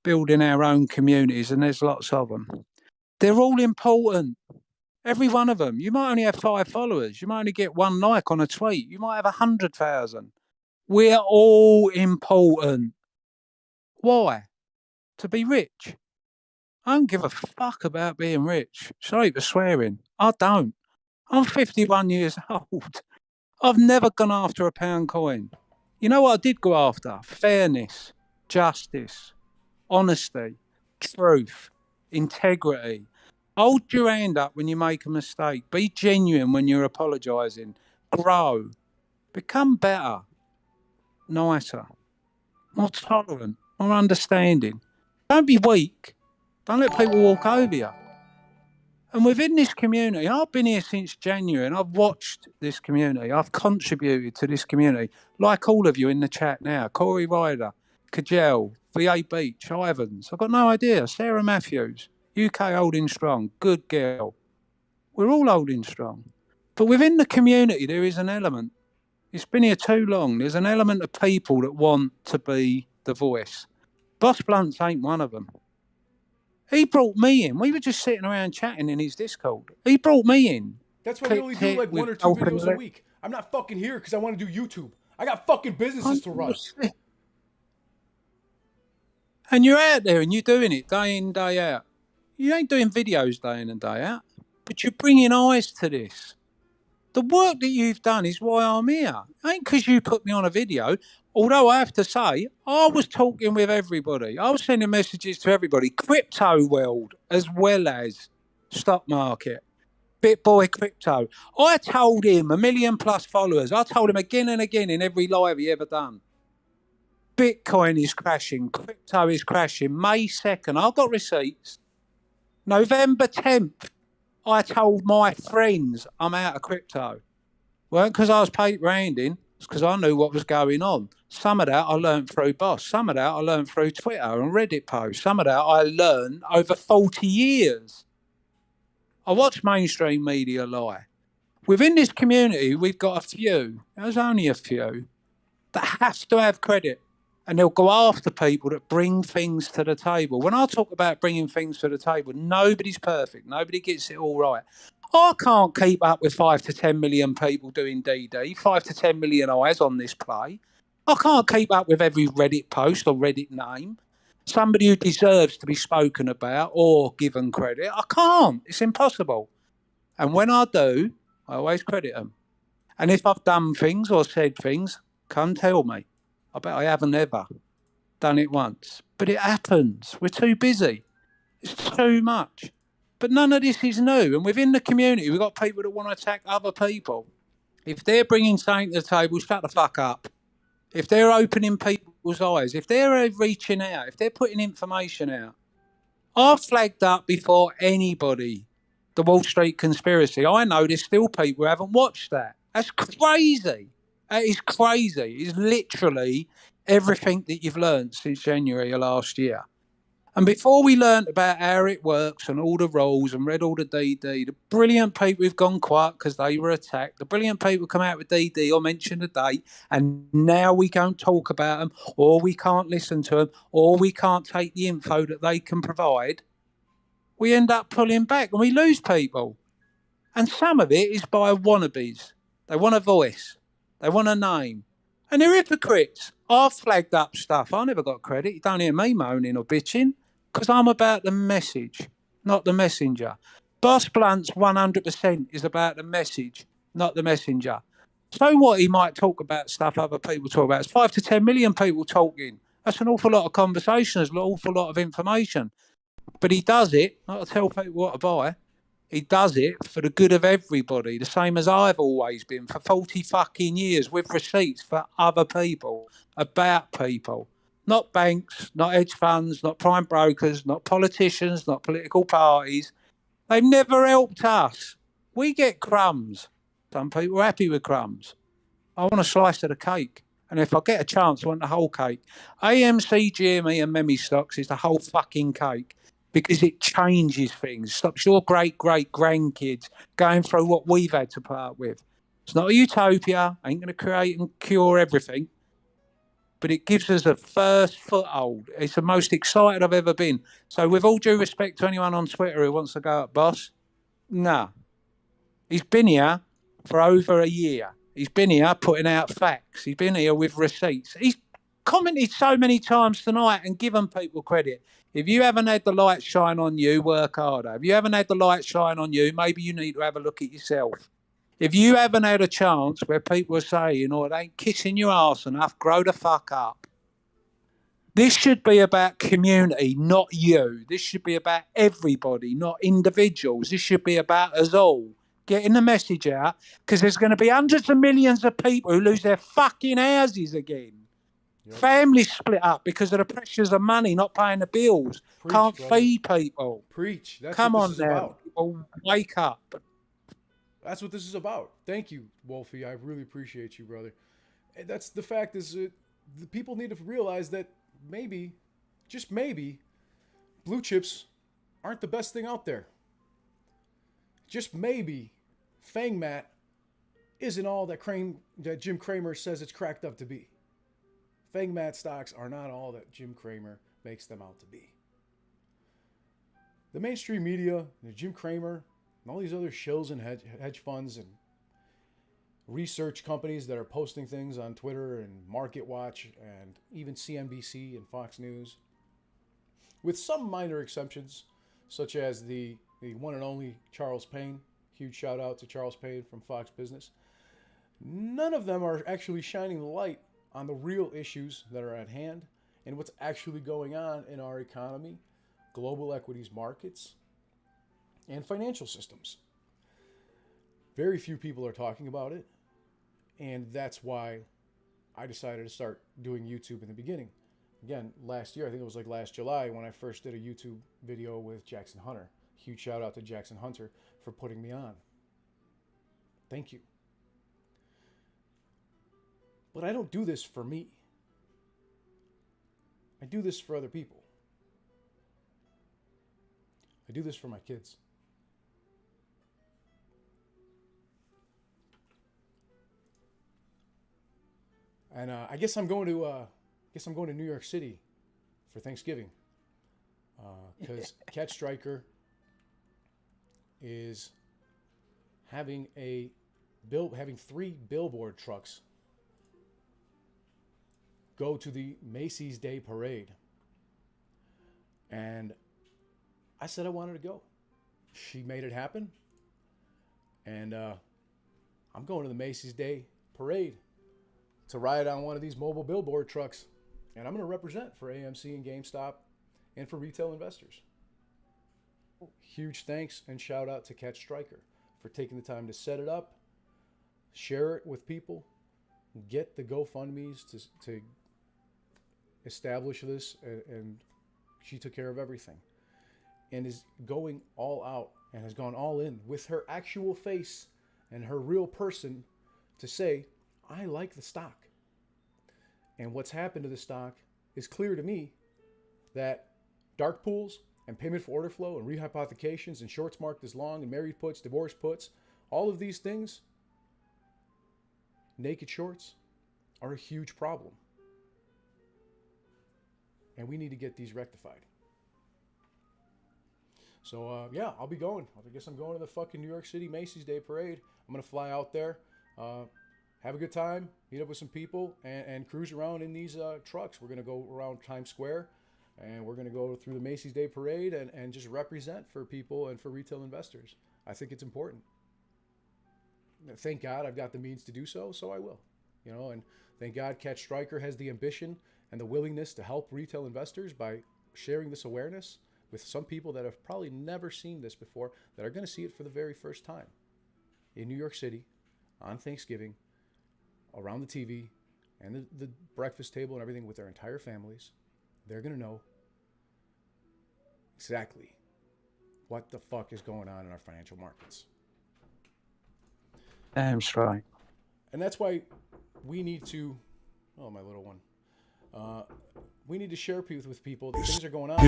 building our own communities, and there's lots of them. They're all important. Every one of them. You might only have 5 followers. You might only get 1 like on a tweet. You might have 100,000. We're all important. Why? To be rich. I don't give a fuck about being rich. Sorry for swearing. I don't. I'm 51 years old. I've never gone after a pound coin. You know what I did go after? Fairness, justice, honesty, truth, integrity. Hold your hand up when you make a mistake. Be genuine when you're apologising. Grow. Become better. Nicer. More tolerant. More understanding. Don't be weak. Don't let people walk over you. And within this community, I've been here since January and I've watched this community. I've contributed to this community, like all of you in the chat now. Corey Ryder, Kajel, VA Beach, Ivans. I've got no idea. Sarah Matthews, UK holding strong, good girl. We're all holding strong. But within the community, there is an element. It's been here too long. There's an element of people that want to be the voice. Boss Blunts ain't one of them. He brought me in. We were just sitting around chatting in his Discord. He brought me in. That's why we only do like 1 or 2 videos a week. I'm not fucking here because I want to do YouTube. I got fucking businesses to run. And you're out there and you're doing it day in, day out. You ain't doing videos day in and day out, but you're bringing eyes to this. The work that you've done is why I'm here. It ain't because you put me on a video. Although I have to say, I was talking with everybody. I was sending messages to everybody. Crypto world as well as stock market. BitBoy Crypto. I told him 1 million plus followers. I told him again and again in every live he ever done. Bitcoin is crashing. Crypto is crashing. May 2nd, I've got receipts. November 10th, I told my friends I'm out of crypto. Weren't because I was paper-handing. It's because I knew what was going on. Some of that I learned through Boss. Some of that I learned through Twitter and Reddit posts. Some of that I learned over 40 years. I watch mainstream media lie. Within this community, we've got a few, there's only a few, that have to have credit. And they'll go after people that bring things to the table. When I talk about bringing things to the table, nobody's perfect. Nobody gets it all right. I can't keep up with 5 to 10 million people doing DD, 5 to 10 million eyes on this play. I can't keep up with every Reddit post or Reddit name. Somebody who deserves to be spoken about or given credit. I can't. It's impossible. And when I do, I always credit them. And if I've done things or said things, come tell me. I bet I haven't ever done it once. But it happens. We're too busy. It's too much. But none of this is new. And within the community, we've got people that want to attack other people. If they're bringing something to the table, shut the fuck up. If they're opening people's eyes, if they're reaching out, if they're putting information out. I flagged up before anybody the Wall Street conspiracy. I know there's still people who haven't watched that. That's crazy. That is crazy. It's literally everything that you've learned since January of last year. And before we learned about how it works and all the rules and read all the DD, the brilliant people who've gone quiet because they were attacked, the brilliant people come out with DD or mention the date, and now we can't talk about them, or we can't listen to them, or we can't take the info that they can provide, we end up pulling back and we lose people. And some of it is by wannabes. They want a voice. They want a name. And they're hypocrites. I've flagged up stuff. I never got credit. You don't hear me moaning or bitching because I'm about the message, not the messenger. Boss Blunt's 100% is about the message, not the messenger. So what, he might talk about stuff other people talk about. It's 5 to 10 million people talking. That's an awful lot of conversation. There's an awful lot of information. But he does it not to tell people what to buy. He does it for the good of everybody, the same as I've always been for 40 fucking years, with receipts for other people, about people. Not banks, not hedge funds, not prime brokers, not politicians, not political parties. They've never helped us. We get crumbs. Some people are happy with crumbs. I want a slice of the cake. And if I get a chance, I want the whole cake. AMC, GME and Memi stocks is the whole fucking cake because it changes things. Stops your great-great-grandkids going through what we've had to put up with. It's not a utopia. Ain't going to create and cure everything. But it gives us a first foothold. It's the most excited I've ever been. So with all due respect to anyone on Twitter who wants to go at Boss, nah. He's been here for over a year. He's been here putting out facts. He's been here with receipts. He's commented so many times tonight and given people credit. If you haven't had the light shine on you, work harder. If you haven't had the light shine on you, maybe you need to have a look at yourself. If you haven't had a chance where people are saying, oh, it ain't kissing your arse enough, grow the fuck up. This should be about community, not you. This should be about everybody, not individuals. This should be about us all. Getting the message out, because there's going to be hundreds of millions of people who lose their fucking houses again. Yep. Families split up because of the pressures of money, not paying the bills. Preach, can't brother. feed people. Preach. That's Come what on this is now. about. People, wake up. That's what this is about. Thank you, Wolfie. I really appreciate you, brother. And that's the fact is that the people need to realize that maybe, just maybe, blue chips aren't the best thing out there. Just maybe, Fang Mat isn't all that Jim Cramer says it's cracked up to be. Fang Mat stocks are not all that Jim Cramer makes them out to be. The mainstream media, Jim Cramer, and all these other shills and hedge funds and research companies that are posting things on Twitter and MarketWatch and even CNBC and Fox News, with some minor exceptions, such as the one and only Charles Payne. Huge shout out to Charles Payne from Fox Business. None of them are actually shining the light on the real issues that are at hand and what's actually going on in our economy, global equities markets, and financial systems. Very few people are talking about it, and that's why I decided to start doing YouTube in the beginning. Again, last year, I think it was like last July when I first did a YouTube video with Jackson Hunter. Huge shout out to Jackson Hunter for putting me on. Thank you. But I don't do this for me. I do this for other people. I do this for my kids. And I guess I'm going to New York City for Thanksgiving because Cat Striker is having having 3 billboard trucks go to the Macy's Day Parade. And I said I wanted to go. She made it happen. And I'm going to the Macy's Day Parade to ride on one of these mobile billboard trucks. And I'm going to represent for AMC and GameStop and for retail investors. Huge thanks and shout out to Cat Striker for taking the time to set it up, share it with people, get the GoFundMes to establish this, and she took care of everything and is going all out and has gone all in with her actual face and her real person to say, I like the stock. And what's happened to the stock is clear to me that dark pools and payment for order flow and rehypothecations and shorts marked as long and married puts, divorce puts, all of these things, naked shorts, are a huge problem. And we need to get these rectified. So, yeah, I'll be going. I guess I'm going to the fucking New York City Macy's Day Parade. I'm going to fly out there, have a good time, meet up with some people, and cruise around in these trucks. We're going to go around Times Square And we're going to go through the Macy's Day Parade and just represent for people and for retail investors. I think it's important. Thank God I've got the means to do so, so I will. You know, and thank God Catch Striker has the ambition and the willingness to help retail investors by sharing this awareness with some people that have probably never seen this before, that are going to see it for the very first time in New York City on Thanksgiving, around the TV and the breakfast table and everything with their entire families. They're going to know exactly what the fuck is going on in our financial markets. Damn straight. And that's why we need to, oh, my little one. We need to share with people that things are going on.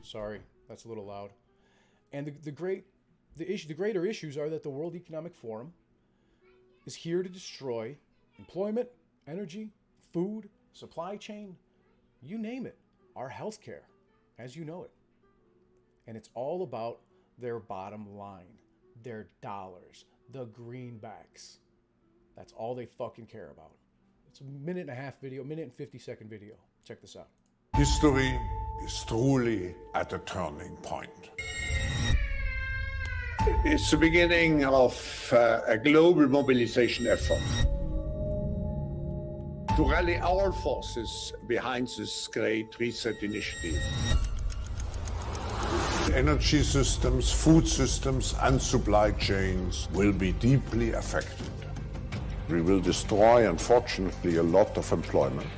Sorry, that's a little loud. And the greater issues are that the World Economic Forum is here to destroy employment, energy, food, supply chain, you name it, our healthcare, as you know it. And it's all about their bottom line, their dollars, the greenbacks. That's all they fucking care about. It's a minute and a half video, minute and 50-second video. Check this out. History is truly at a turning point. It's the beginning of a global mobilization effort to rally all forces behind this great reset initiative. Energy systems, food systems, and supply chains will be deeply affected. We will destroy, unfortunately, a lot of employment.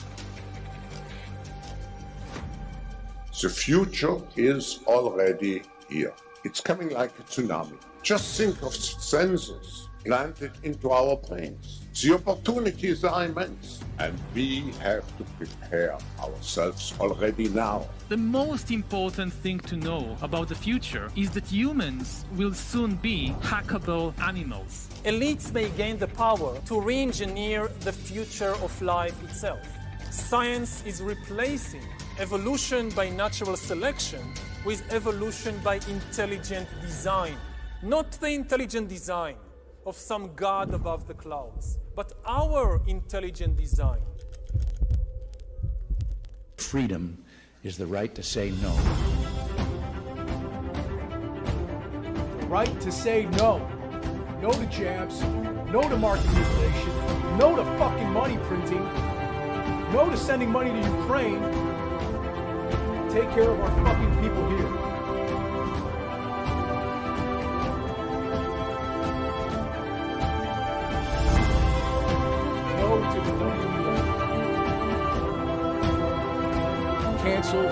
The future is already here. It's coming like a tsunami. Just think of sensors planted into our brains. The opportunities are immense, and we have to prepare ourselves already now. The most important thing to know about the future is that humans will soon be hackable animals. Elites may gain the power to re-engineer the future of life itself. Science is replacing evolution by natural selection with evolution by intelligent design. Not the intelligent design of some god above the clouds, but our intelligent design. Freedom is the right to say no. The right to say no. No to jabs. No to market manipulation. No to fucking money printing. No to sending money to Ukraine. Take care of our fucking people here. No to the WEF. Cancel.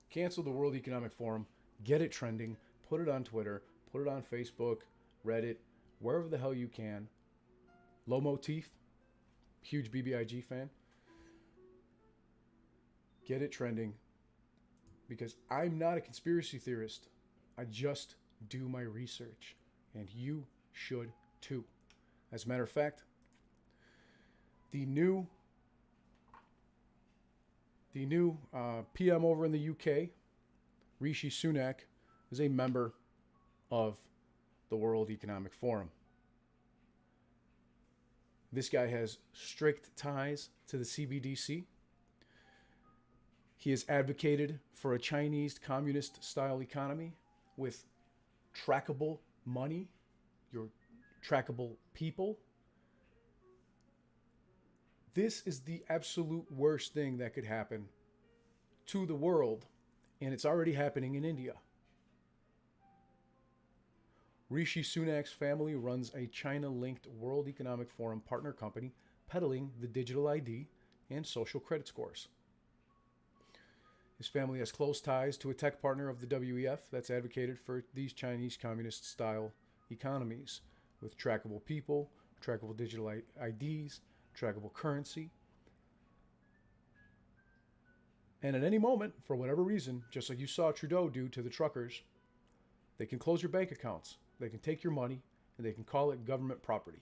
Cancel the World Economic Forum. Get it trending. Put it on Twitter. Put it on Facebook, Reddit, wherever the hell you can. Low Motif, huge BBIG fan. Get it trending. Because I'm not a conspiracy theorist. I just do my research. And you should too. As a matter of fact, the new PM over in the UK, Rishi Sunak, is a member of the World Economic Forum. This guy has strict ties to the CBDC. He has advocated for a Chinese communist-style economy with trackable money, your trackable people. This is the absolute worst thing that could happen to the world, and it's already happening in India. Rishi Sunak's family runs a China-linked World Economic Forum partner company peddling the digital ID and social credit scores. His family has close ties to a tech partner of the WEF that's advocated for these Chinese communist-style economies with trackable people, trackable digital IDs, trackable currency. And at any moment, for whatever reason, just like you saw Trudeau do to the truckers, they can close your bank accounts. They can take your money, and they can call it government property.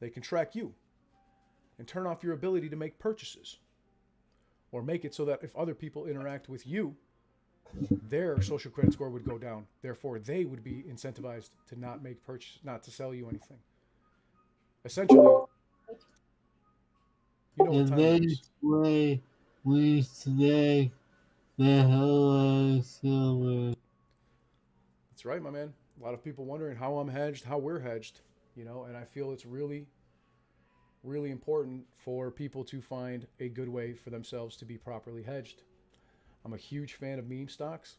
They can track you and turn off your ability to make purchases. Or make it so that if other people interact with you, their social credit score would go down. Therefore, they would be incentivized to not make purchase, not to sell you anything. Essentially, you know what And time it is. that's why we snag the hell out of silver. That's right, my man. A lot of people wondering how I'm hedged, how we're hedged, you know, and I feel it's really, really important for people to find a good way for themselves to be properly hedged. I'm a huge fan of meme stocks.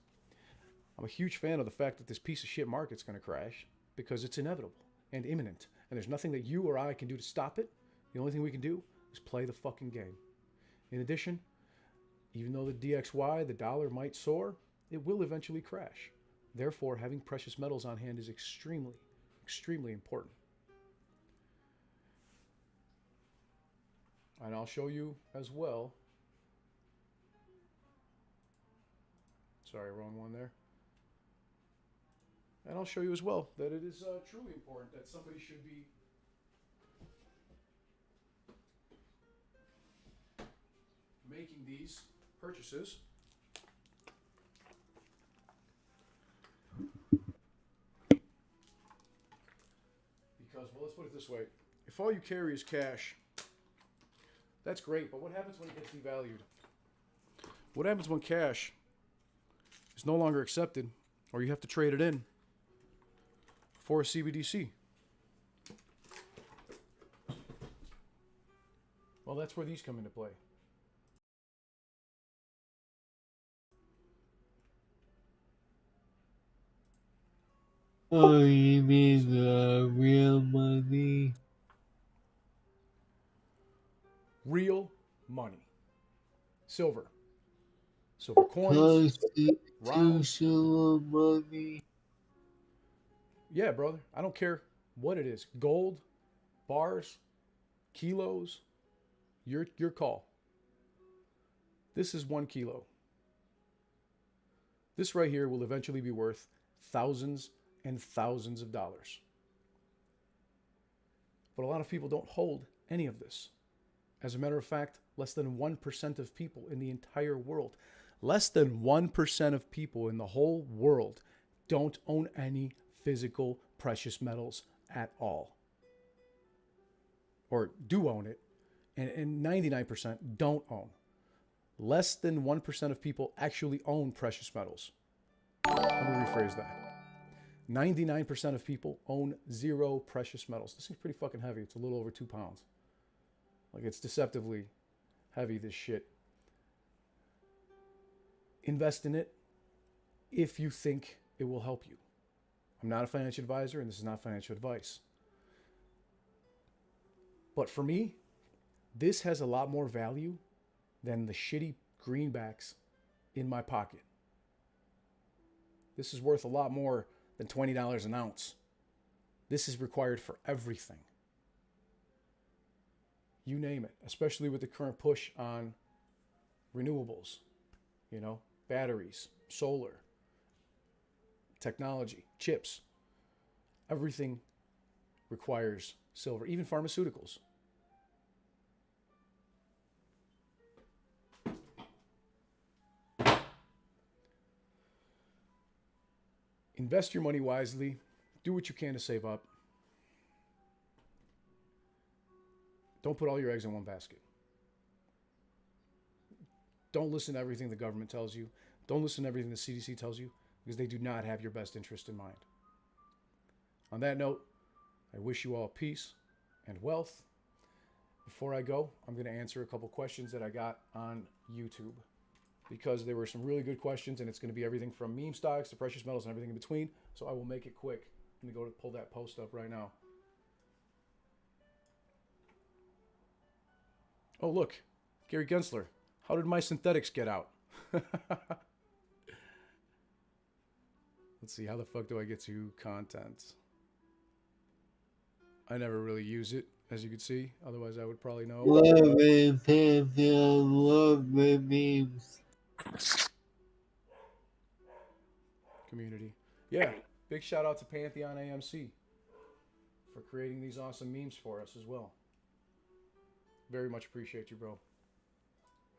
I'm a huge fan of the fact that this piece of shit market's going to crash because it's inevitable and imminent. And there's nothing that you or I can do to stop it. The only thing we can do is play the fucking game. In addition, even though the DXY, the dollar, might soar, it will eventually crash. Therefore, having precious metals on hand is extremely, extremely important. And I'll show you as well. Sorry, wrong one there. And I'll show you as well that it is truly important that somebody should be making these purchases. Because, well, let's put it this way. If all you carry is cash, that's great, but what happens when it gets devalued? What happens when cash is no longer accepted, or you have to trade it in for a CBDC? Well, that's where these come into play. Oh, you mean real money? Real money. Silver. Silver coins. Constitutional money. Yeah, brother. I don't care what it is. Gold, bars, kilos. Your call. This is 1 kilo. This right here will eventually be worth thousands and thousands of dollars. But a lot of people don't hold any of this. As a matter of fact, less than 1% of people in the entire world, less than 1% of people in the whole world don't own any physical precious metals at all. Or do own it, and 99% don't own. Less than 1% of people actually own precious metals. Let me rephrase that. 99% of people own 0 precious metals. This thing's pretty fucking heavy. It's a little over 2 pounds. Like, it's deceptively heavy, this shit. Invest in it if you think it will help you. I'm not a financial advisor, and this is not financial advice. But for me, this has a lot more value than the shitty greenbacks in my pocket. This is worth a lot more than $20 an ounce. This is required for everything. You name it, especially with the current push on renewables, you know, batteries, solar, technology, chips. Everything requires silver, even pharmaceuticals. Invest your money wisely. Do what you can to save up. Don't put all your eggs in one basket. Don't listen to everything the government tells you. Don't listen to everything the CDC tells you, because they do not have your best interest in mind. On that note, I wish you all peace and wealth. Before I go, I'm going to answer a couple questions that I got on YouTube, because there were some really good questions, and it's going to be everything from meme stocks to precious metals and everything in between. So I will make it quick. Let me go to pull that post up right now. Oh, look, Gary Gensler. How did my synthetics get out? Let's see, how the fuck do I get to content? I never really use it, as you can see. Otherwise, I would probably know. Love it, Pantheon. Love the memes. Community. Yeah, big shout out to Pantheon AMC for creating these awesome memes for us as well. Very much appreciate you, bro.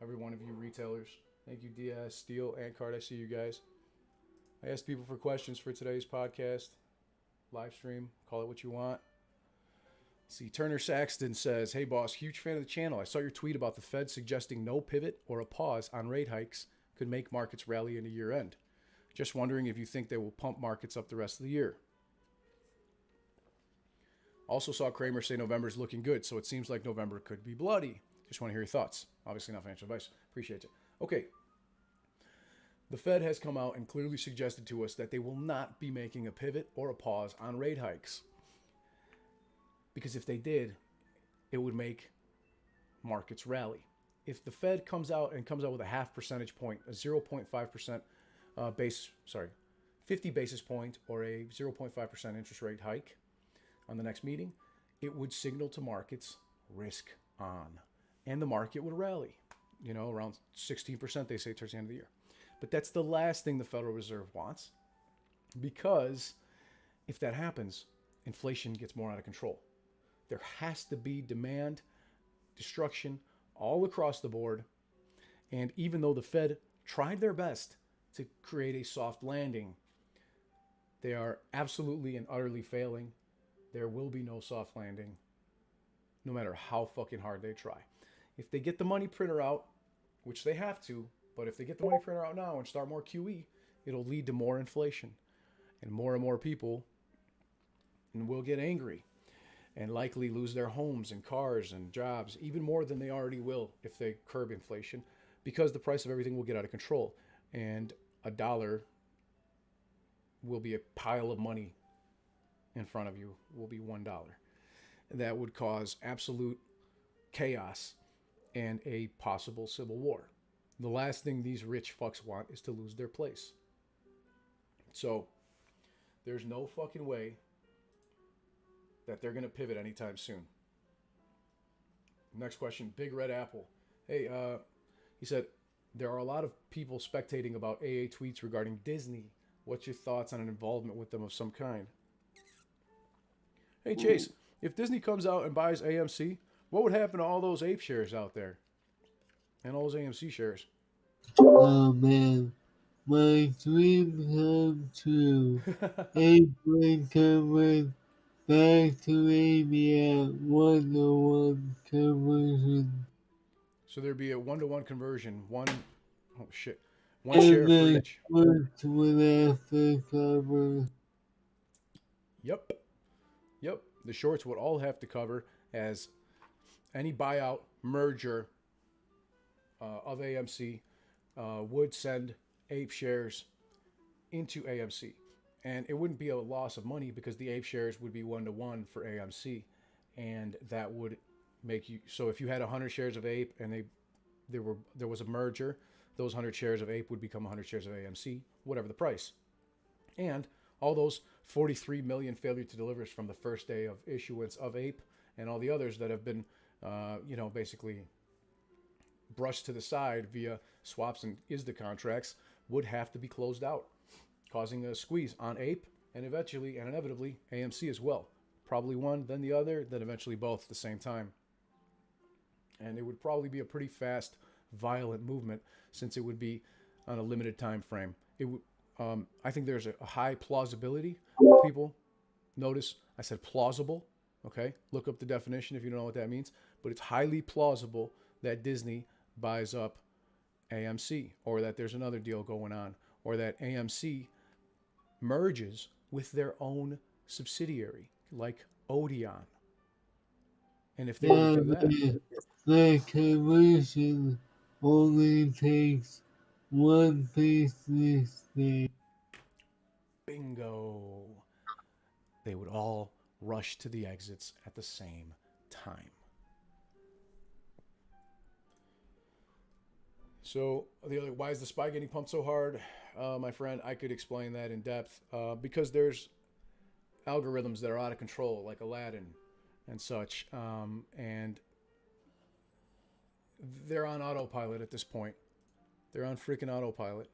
Every one of you retailers, Thank you, Diaz, Steele, and Card. I see you guys. I asked people for questions for today's podcast. Live stream. Call it what you want. See, Turner Saxton says, hey, boss, huge fan of the channel. I saw your tweet about the Fed suggesting no pivot or a pause on rate hikes could make markets rally into year end. Just wondering if you think they will pump markets up the rest of the year. Also saw Kramer say November is looking good, so it seems like November could be bloody. Just want to hear your thoughts. Obviously not financial advice. Appreciate it. Okay. The Fed has come out and clearly suggested to us that they will not be making a pivot or a pause on rate hikes. Because if they did, it would make markets rally. If the Fed comes out with a half percentage point, a 0.5% 50 basis point or a 0.5% interest rate hike on the next meeting, it would signal to markets risk on, and the market would rally. You know, around 16% they say towards the end of the year. But that's the last thing the Federal Reserve wants, because if that happens, inflation gets more out of control. There has to be demand destruction all across the board. And even though the Fed tried their best to create a soft landing, they are absolutely and utterly failing. There will be no soft landing, no matter how fucking hard they try. If they get the money printer out, which they have to, but if they get the money printer out now and start more QE, it'll lead to more inflation, and more people will get angry and likely lose their homes and cars and jobs, even more than they already will if they curb inflation, because the price of everything will get out of control, and a dollar will be a pile of money in front of you, will be $1. That would cause absolute chaos and a possible civil war. The last thing these rich fucks want is to lose their place. So there's no fucking way that they're going to pivot anytime soon. Next question, Big Red Apple. Hey, he said, there are a lot of people spectating about AA tweets regarding Disney. What's your thoughts on an involvement with them of some kind? Hey, Chase, if Disney comes out and buys AMC, what would happen to all those ape shares out there? And all those AMC shares? Oh, man. My dream come true. April coming back to maybe at 1-to-1 conversion. So there'd be a 1-to-1 conversion. One share for each. Yep. The shorts would all have to cover as any buyout merger of AMC would send ape shares into AMC. And it wouldn't be a loss of money because the ape shares would be 1-to-1 for AMC. And that would make you, so if you had 100 shares of ape and there was a merger, those 100 shares of ape would become 100 shares of AMC, whatever the price. And all those 43 million failure to delivers from the first day of issuance of ape and all the others that have been, basically brushed to the side via swaps and ISDA contracts would have to be closed out, causing a squeeze on ape and eventually and inevitably AMC as well. Probably one, then the other, then eventually both at the same time. And it would probably be a pretty fast, violent movement since it would be on a limited time frame. It would, I think there's a high plausibility. People, notice I said plausible. Okay, look up the definition if you don't know what that means. But it's highly plausible that Disney buys up AMC, or that there's another deal going on, or that AMC merges with their own subsidiary, like Odeon. And if they were to do that, the conversion only takes one business day. Bingo. They would all rush to the exits at the same time. So why is the SPY getting pumped so hard? My friend, I could explain that in depth. Because there's algorithms that are out of control, like Aladdin and such. And they're on autopilot at this point. They're on freaking autopilot.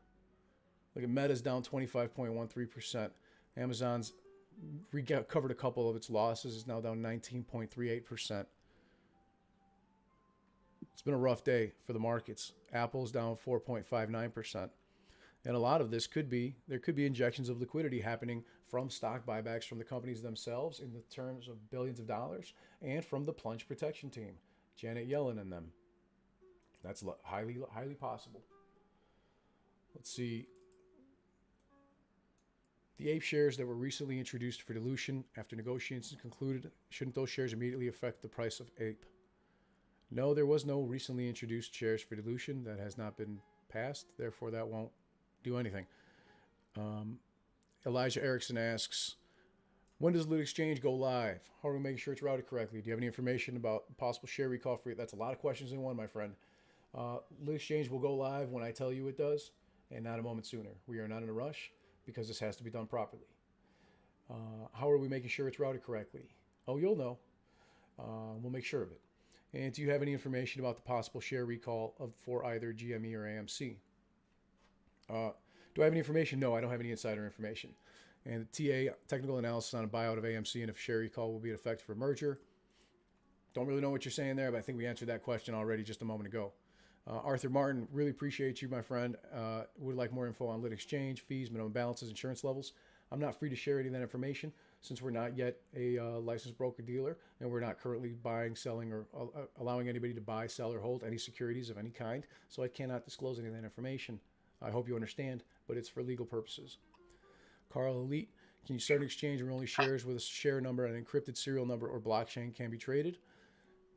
Look at Meta's down 25.13%. Amazon's recovered a couple of its losses. Is now down 19.38%. It's been a rough day for the markets. Apple's down 4.59%. And a lot of this there could be injections of liquidity happening from stock buybacks from the companies themselves in the terms of billions of dollars and from the plunge protection team, Janet Yellen and them. That's highly, highly possible. Let's see. The APE shares that were recently introduced for dilution after negotiations concluded, shouldn't those shares immediately affect the price of APE? No, there was no recently introduced shares for dilution. That has not been passed. Therefore, that won't do anything. Elijah Erickson asks, when does Lit Exchange go live? How are we making sure it's routed correctly? Do you have any information about possible share recall for you? That's a lot of questions in one, my friend. Lit Exchange will go live when I tell you it does, and not a moment sooner. We are not in a rush because this has to be done properly. How are we making sure it's routed correctly? Oh, you'll know. We'll make sure of it. And do you have any information about the possible share recall for either GME or AMC? Do I have any information? No, I don't have any insider information. And the TA, technical analysis on a buyout of AMC and if share recall will be in effect for merger. Don't really know what you're saying there, but I think we answered that question already just a moment ago. Arthur Martin, really appreciate you, my friend. Would like more info on Lit Exchange, fees, minimum balances, insurance levels. I'm not free to share any of that information since we're not yet a licensed broker-dealer and we're not currently buying, selling, or allowing anybody to buy, sell, or hold any securities of any kind. So I cannot disclose any of that information. I hope you understand, but it's for legal purposes. Carl Elite, can you start an exchange where only shares with a share number, an encrypted serial number, or blockchain can be traded?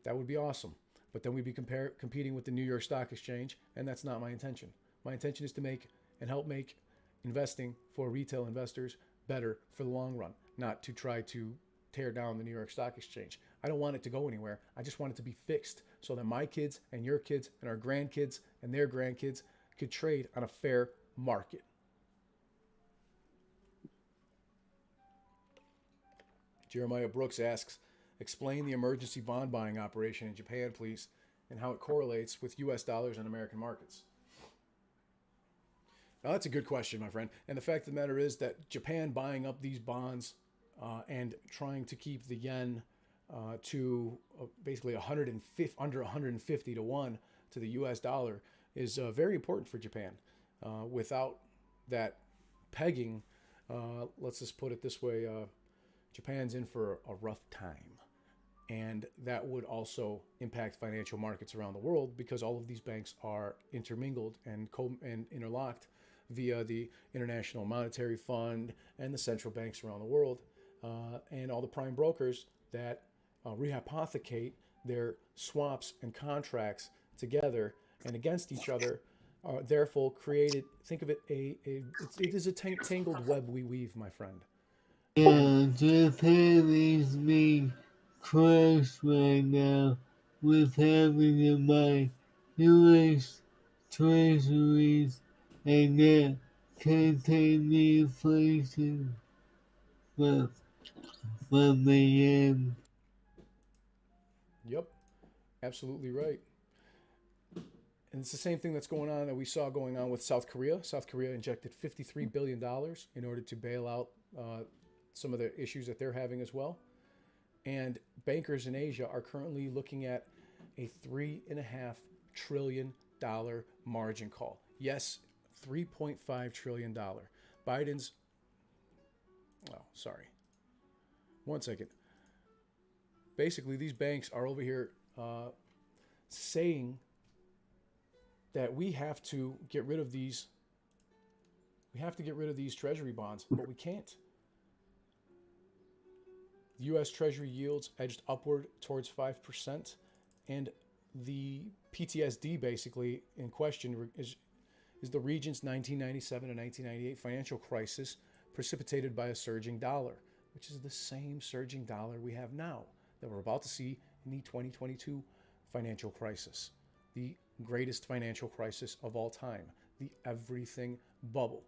That would be awesome. But then we'd be competing with the New York Stock Exchange, and that's not my intention. My intention is to make and help make investing for retail investors better for the long run, not to try to tear down the New York Stock Exchange. I don't want it to go anywhere. I just want it to be fixed so that my kids and your kids and our grandkids and their grandkids could trade on a fair market. Jeremiah Brooks asks, explain the emergency bond buying operation in Japan, please, and how it correlates with US dollars and American markets. Now, that's a good question, my friend. And the fact of the matter is that Japan buying up these bonds and trying to keep the yen to basically under 150 to 1 to the US dollar is very important for Japan. Without that pegging, let's just put it this way, Japan's in for a rough time. And that would also impact financial markets around the world because all of these banks are intermingled and interlocked via the International Monetary Fund and the central banks around the world, and all the prime brokers that rehypothecate their swaps and contracts together and against each other, therefore created, think of it, it is a tangled web we weave, my friend. Yeah, Japan is being crushed right now with having to buy U.S. treasuries and that contain the inflation from the yen. Yep, absolutely right. And it's the same thing that's going on that we saw going on with South Korea. South Korea injected $53 billion in order to bail out some of the issues that they're having as well. And bankers in Asia are currently looking at a $3.5 trillion margin call. Yes, $3.5 trillion. Biden's, oh, sorry. One second. Basically, these banks are over here saying that we have to get rid of these. We have to get rid of these treasury bonds, but we can't. The U.S. Treasury yields edged upward towards 5%, and the PTSD basically in question is the region's 1997 and 1998 financial crisis precipitated by a surging dollar, which is the same surging dollar we have now that we're about to see in the 2022 financial crisis, the greatest financial crisis of all time, the everything bubble.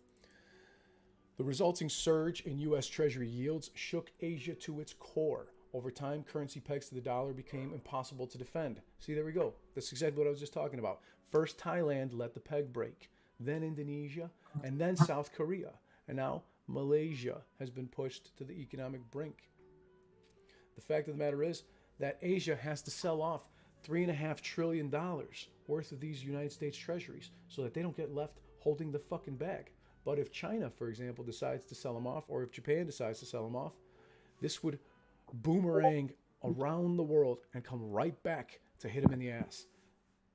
The resulting surge in U.S. Treasury yields shook Asia to its core. Over time, currency pegs to the dollar became impossible to defend. See, there we go. That's exactly what I was just talking about. First, Thailand let the peg break, then Indonesia, and then South Korea. And now Malaysia has been pushed to the economic brink. The fact of the matter is that Asia has to sell off $3.5 trillion worth of these United States treasuries so that they don't get left holding the fucking bag. But if China, for example, decides to sell them off, or if Japan decides to sell them off, this would boomerang around the world and come right back to hit them in the ass.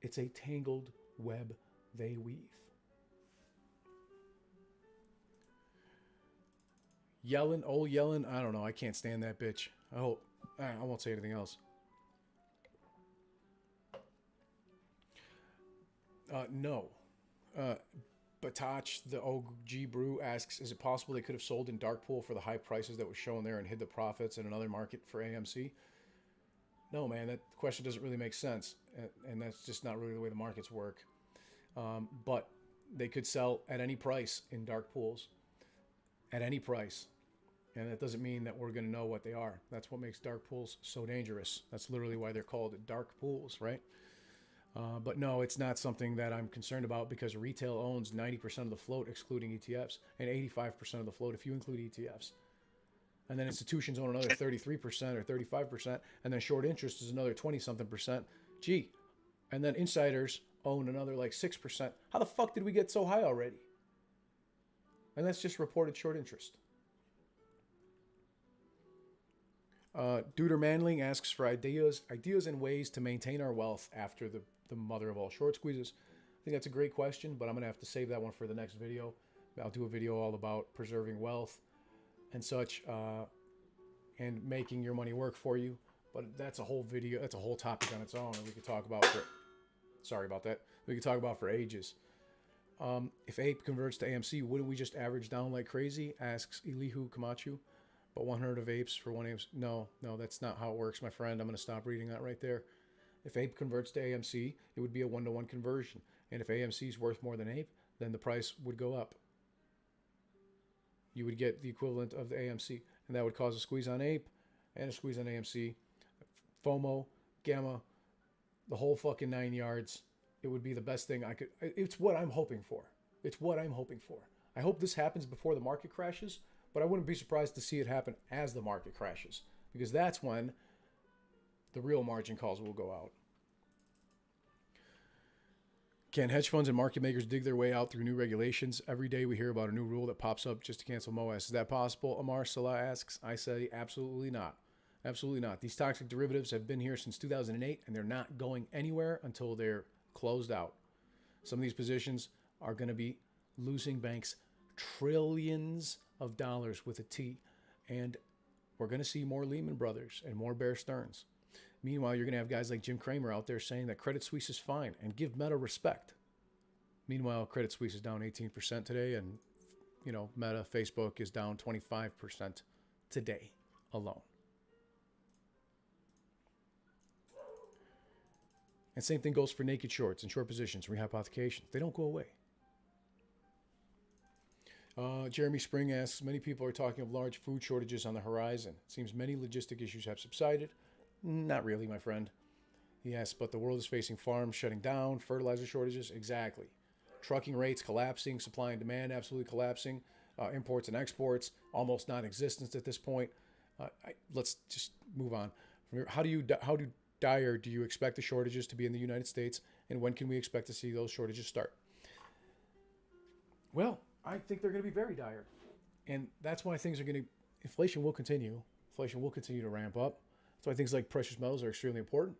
It's a tangled web they weave. Yellen, old Yellen, I don't know. I can't stand that bitch. I won't say anything else. No. Batach, the OG Brew, asks, is it possible they could have sold in dark pool for the high prices that were shown there and hid the profits in another market for AMC? No, man, that question doesn't really make sense. And that's just not really the way the markets work. But they could sell at any price in dark pools. At any price. And that doesn't mean that we're going to know what they are. That's what makes dark pools so dangerous. That's literally why they're called dark pools, right? But no, it's not something that I'm concerned about because retail owns 90% of the float, excluding ETFs, and 85% of the float if you include ETFs. And then institutions own another 33% or 35%, and then short interest is another 20-something%. Gee, and then insiders own another like 6%. How the fuck did we get so high already? And that's just reported short interest. Duder Manling asks for ideas and ways to maintain our wealth after the mother of all short squeezes. I think that's a great question, but I'm going to have to save that one for the next video. I'll do a video all about preserving wealth and such, and making your money work for you. But that's a whole video, that's a whole topic on its own, and we could talk about for, sorry about that, we could talk about for ages. If APE converts to AMC, wouldn't we just average down like crazy? Asks Elihu Camacho. But 100 of apes for one AMC. No, that's not how it works, my friend. I'm going to stop reading that right there. If APE converts to AMC, it would be a 1-to-1 conversion. And if AMC is worth more than APE, then the price would go up. You would get the equivalent of the AMC. And that would cause a squeeze on APE and a squeeze on AMC. FOMO, Gamma, the whole fucking 9 yards. It would be the best thing I could. It's what I'm hoping for. It's what I'm hoping for. I hope this happens before the market crashes. But I wouldn't be surprised to see it happen as the market crashes, because that's when the real margin calls will go out. Can hedge funds and market makers dig their way out through new regulations? Every day we hear about a new rule that pops up just to cancel MOAS. Is that possible? Amar Salah asks. I say absolutely not. Absolutely not. These toxic derivatives have been here since 2008, and they're not going anywhere until they're closed out. Some of these positions are going to be losing banks trillions of dollars with a T, and we're going to see more Lehman Brothers and more Bear Stearns. Meanwhile, you're going to have guys like Jim Cramer out there saying that Credit Suisse is fine and give Meta respect. Meanwhile, Credit Suisse is down 18% today, and Meta, Facebook is down 25% today alone. And same thing goes for naked shorts and short positions, rehypothecations. They don't go away. Jeremy Spring asks, many people are talking of large food shortages on the horizon. It seems many logistic issues have subsided. Not really, my friend. He asks, but the world is facing farms shutting down, fertilizer shortages. Exactly. Trucking rates collapsing, supply and demand absolutely collapsing, imports and exports almost non-existent at this point. Let's just move on. How dire do you expect the shortages to be in the United States, and when can we expect to see those shortages start? Well, I think they're going to be very dire. And that's why things are going to, inflation will continue. Inflation will continue to ramp up. That's why things like precious metals are extremely important.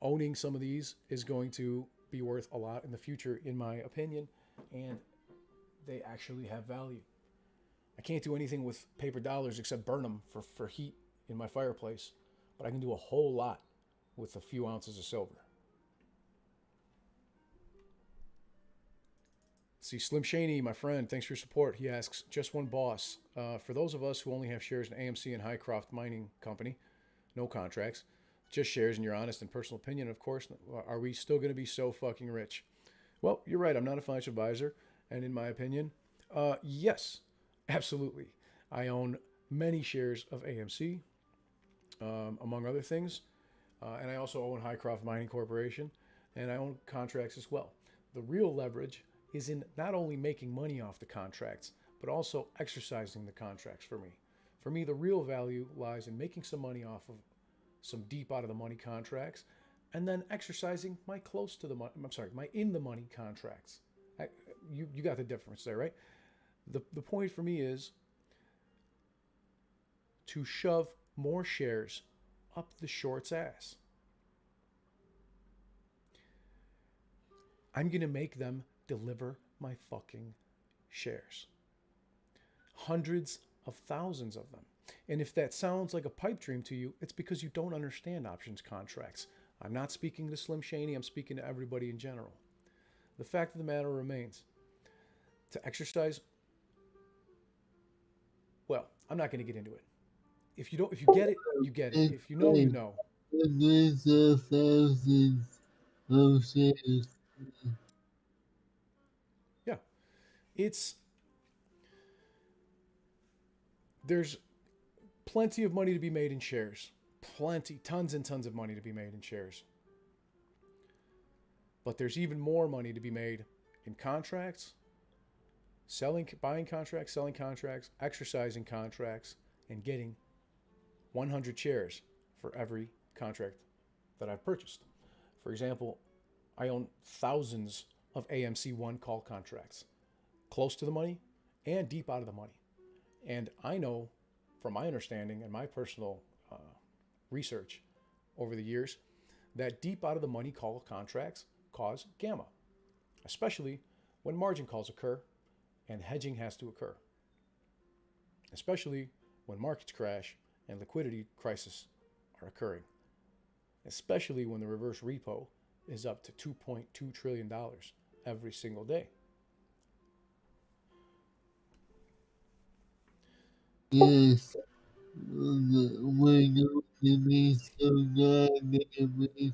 Owning some of these is going to be worth a lot in the future, in my opinion. And they actually have value. I can't do anything with paper dollars except burn them for heat in my fireplace. But I can do a whole lot with a few ounces of silver. See, Slim Shaney, my friend, thanks for your support. He asks, just one boss. For those of us who only have shares in AMC and Highcroft Mining Company, no contracts, just shares in your honest and personal opinion, of course, are we still going to be so fucking rich? Well, you're right. I'm not a financial advisor. And in my opinion, yes, absolutely. I own many shares of AMC, among other things. And I also own Highcroft Mining Corporation. And I own contracts as well. The real leverage is in not only making money off the contracts, but also exercising the contracts for me. For me, the real value lies in making some money off of some deep out of the money contracts and then exercising my my in the money contracts. You got the difference there, right? The point for me is to shove more shares up the short's ass. I'm going to make them deliver my fucking shares. Hundreds of thousands of them. And if that sounds like a pipe dream to you, it's because you don't understand options contracts. I'm not speaking to Slim Shaney, I'm speaking to everybody in general. The fact of the matter remains, to exercise, well, I'm not going to get into it. If you get it, you get it. If you know, you know. Hundreds of thousands of shares. Yeah. There's plenty of money to be made in shares. Plenty, tons and tons of money to be made in shares. But there's even more money to be made in contracts, buying contracts, selling contracts, exercising contracts, and getting 100 shares for every contract that I've purchased. For example, I own thousands of AMC 1 call contracts, close to the money and deep out of the money. And I know from my understanding and my personal research over the years that deep out of the money call contracts cause gamma, especially when margin calls occur and hedging has to occur, especially when markets crash and liquidity crises are occurring, especially when the reverse repo is up to $2.2 trillion every single day. Yes, we're going to be so goddamn rich.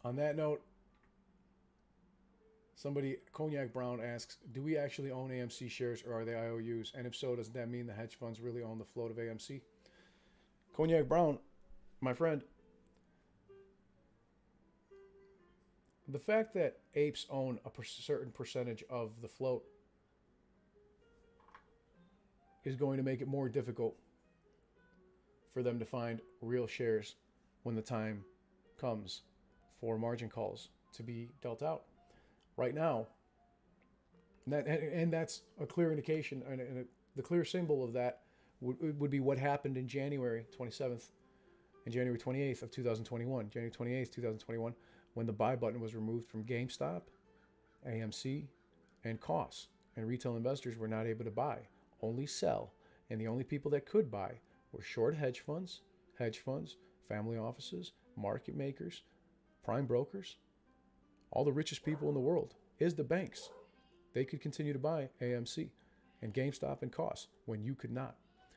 On that note, Cognac Brown asks, do we actually own AMC shares or are they IOUs? And if so, does that mean the hedge funds really own the float of AMC? Cognac Brown, my friend, the fact that apes own a certain percentage of the float is going to make it more difficult for them to find real shares when the time comes for margin calls to be dealt out. Right now, and that's a clear indication, and the clear symbol of that would be what happened in January 27th and January 28th of 2021. January 28th, 2021, when the buy button was removed from GameStop, AMC, and COS, and retail investors were not able to buy, only sell, and the only people that could buy were short hedge funds, family offices, market makers, prime brokers. All the richest people in the world is the banks. They could continue to buy AMC and GameStop and COS when you could not,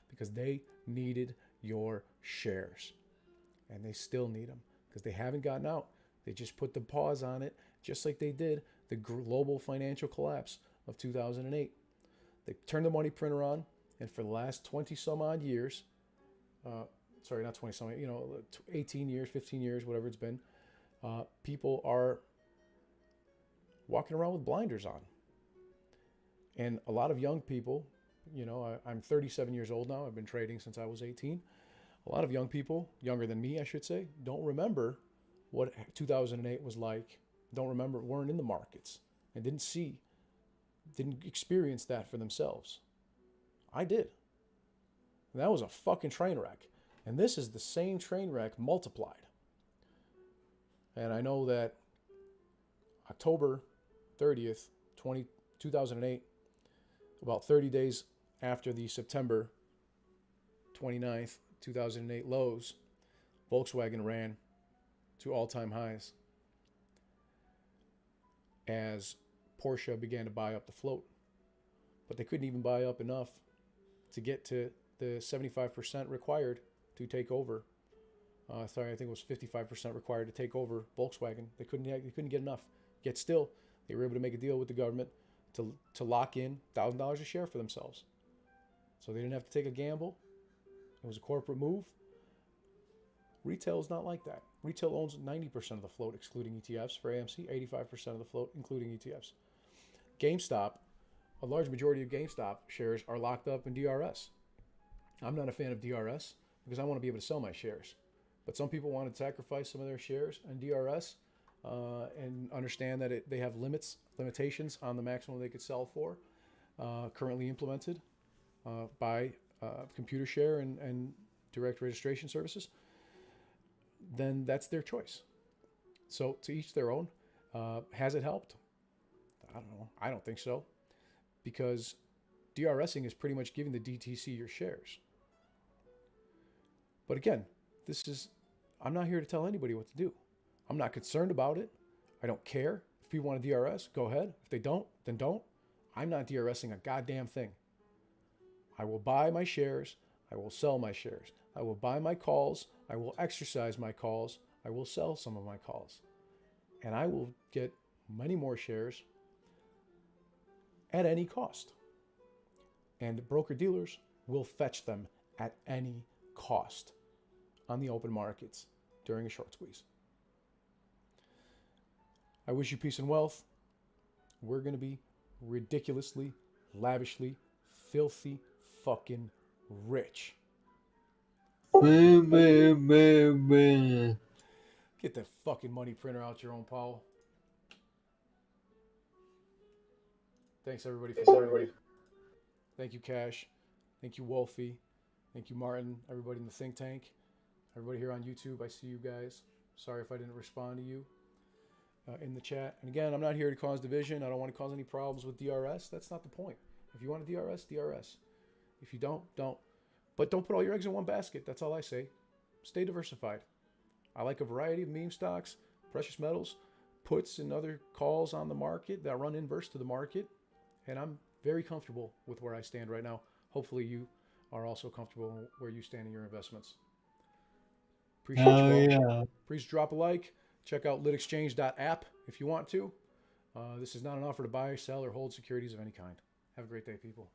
because they needed your shares. And they still need them because they haven't gotten out. They just put the pause on it, just like they did the global financial collapse of 2008. They turned the money printer on, and for the last 20 some odd years, sorry, not 20 some, 18 years, 15 years, whatever it's been, people are walking around with blinders on. And a lot of young people, I'm 37 years old now. I've been trading since I was 18. A lot of young people, younger than me, I should say, don't remember what 2008 was like, weren't in the markets, and didn't experience that for themselves. I did. And that was a fucking train wreck. And this is the same train wreck multiplied. And I know that October 30th, 2008, about 30 days after the September 29th, 2008 lows, Volkswagen ran to all-time highs as Porsche began to buy up the float. But they couldn't even buy up enough to get to the 75% required to take over. I think it was 55% required to take over Volkswagen. They couldn't get enough. Yet still, they were able to make a deal with the government to lock in $1,000 a share for themselves. So they didn't have to take a gamble. It was a corporate move. Retail is not like that. Retail owns 90% of the float, excluding ETFs. For AMC, 85% of the float, including ETFs. GameStop, a large majority of GameStop shares are locked up in DRS. I'm not a fan of DRS because I want to be able to sell my shares. But some people want to sacrifice some of their shares in DRS and understand that they have limitations on the maximum they could sell for, currently implemented by computer share and direct registration services. Then that's their choice. So to each their own. Has it helped? I don't know. I don't think so. Because DRSing is pretty much giving the DTC your shares. But again, I'm not here to tell anybody what to do. I'm not concerned about it. I don't care. If people want to DRS, go ahead. If they don't, then don't. I'm not DRSing a goddamn thing. I will buy my shares. I will sell my shares. I will buy my calls. I will exercise my calls. I will sell some of my calls. And I will get many more shares at any cost. And broker-dealers will fetch them at any cost on the open markets during a short squeeze. I wish you peace and wealth. We're going to be ridiculously, lavishly, filthy fucking rich. Get the fucking money printer out, Jerome Powell. Thanks everybody for joining. Thank you, Cash. Thank you, Wolfie. Thank you, Martin. Everybody in the think tank. Everybody here on YouTube. I see you guys. Sorry if I didn't respond to you in the chat. And again, I'm not here to cause division. I don't want to cause any problems with DRS. That's not the point. If you want to DRS, DRS. If you don't, don't. But don't put all your eggs in one basket. That's all I say. Stay diversified. I like a variety of meme stocks, precious metals, puts, and other calls on the market that run inverse to the market. And I'm very comfortable with where I stand right now. Hopefully you are also comfortable where you stand in your investments. Appreciate you all. Please drop a like. Check out litexchange.app if you want to. This is not an offer to buy, sell, or hold securities of any kind. Have a great day, people.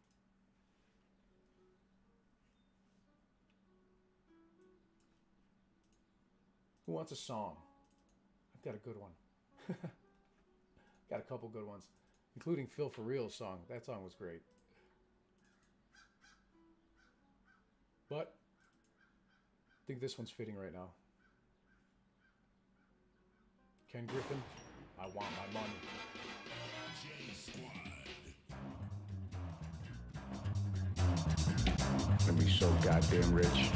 Who wants a song? I've got a good one. Got a couple good ones, including Phil For Real's song. That song was great. But I think this one's fitting right now. Ken Griffin, I Want My Money. Gonna be so goddamn rich.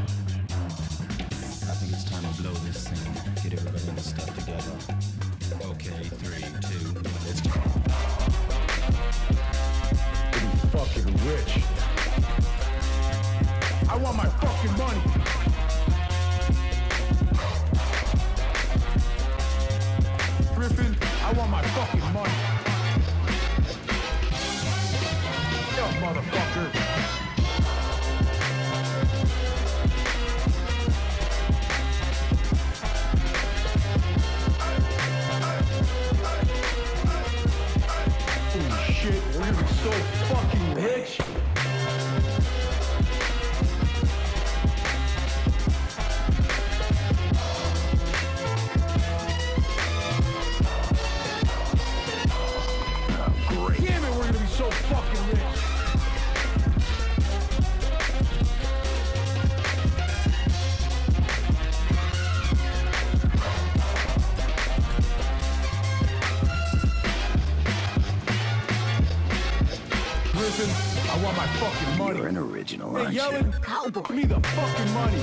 I think it's time to blow this thing. Get everybody in the stuff together. Okay, 3, 2, 1, let's go. Gonna be fucking rich. I want my fucking money. Griffin, I want my fucking money. Yeah, motherfucker. Holy shit, we're gonna be so fucking rich. Damn it, we're gonna be so fucking rich. Griffin, I want my fucking money. You're an original, Hey, aren't you? yelling, give me the fucking money.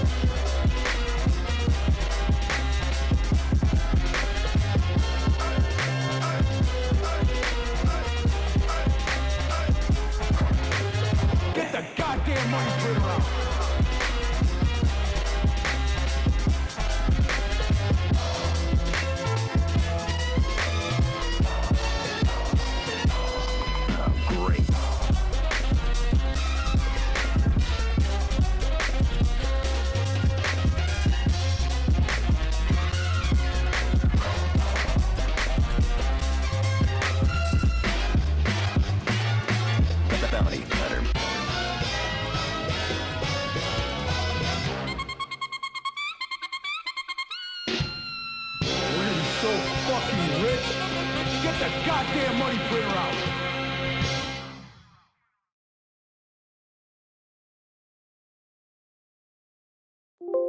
Get the goddamn money printer out. Great. Bounty cutter. We're gonna be so fucking rich. Get the goddamn money printer out.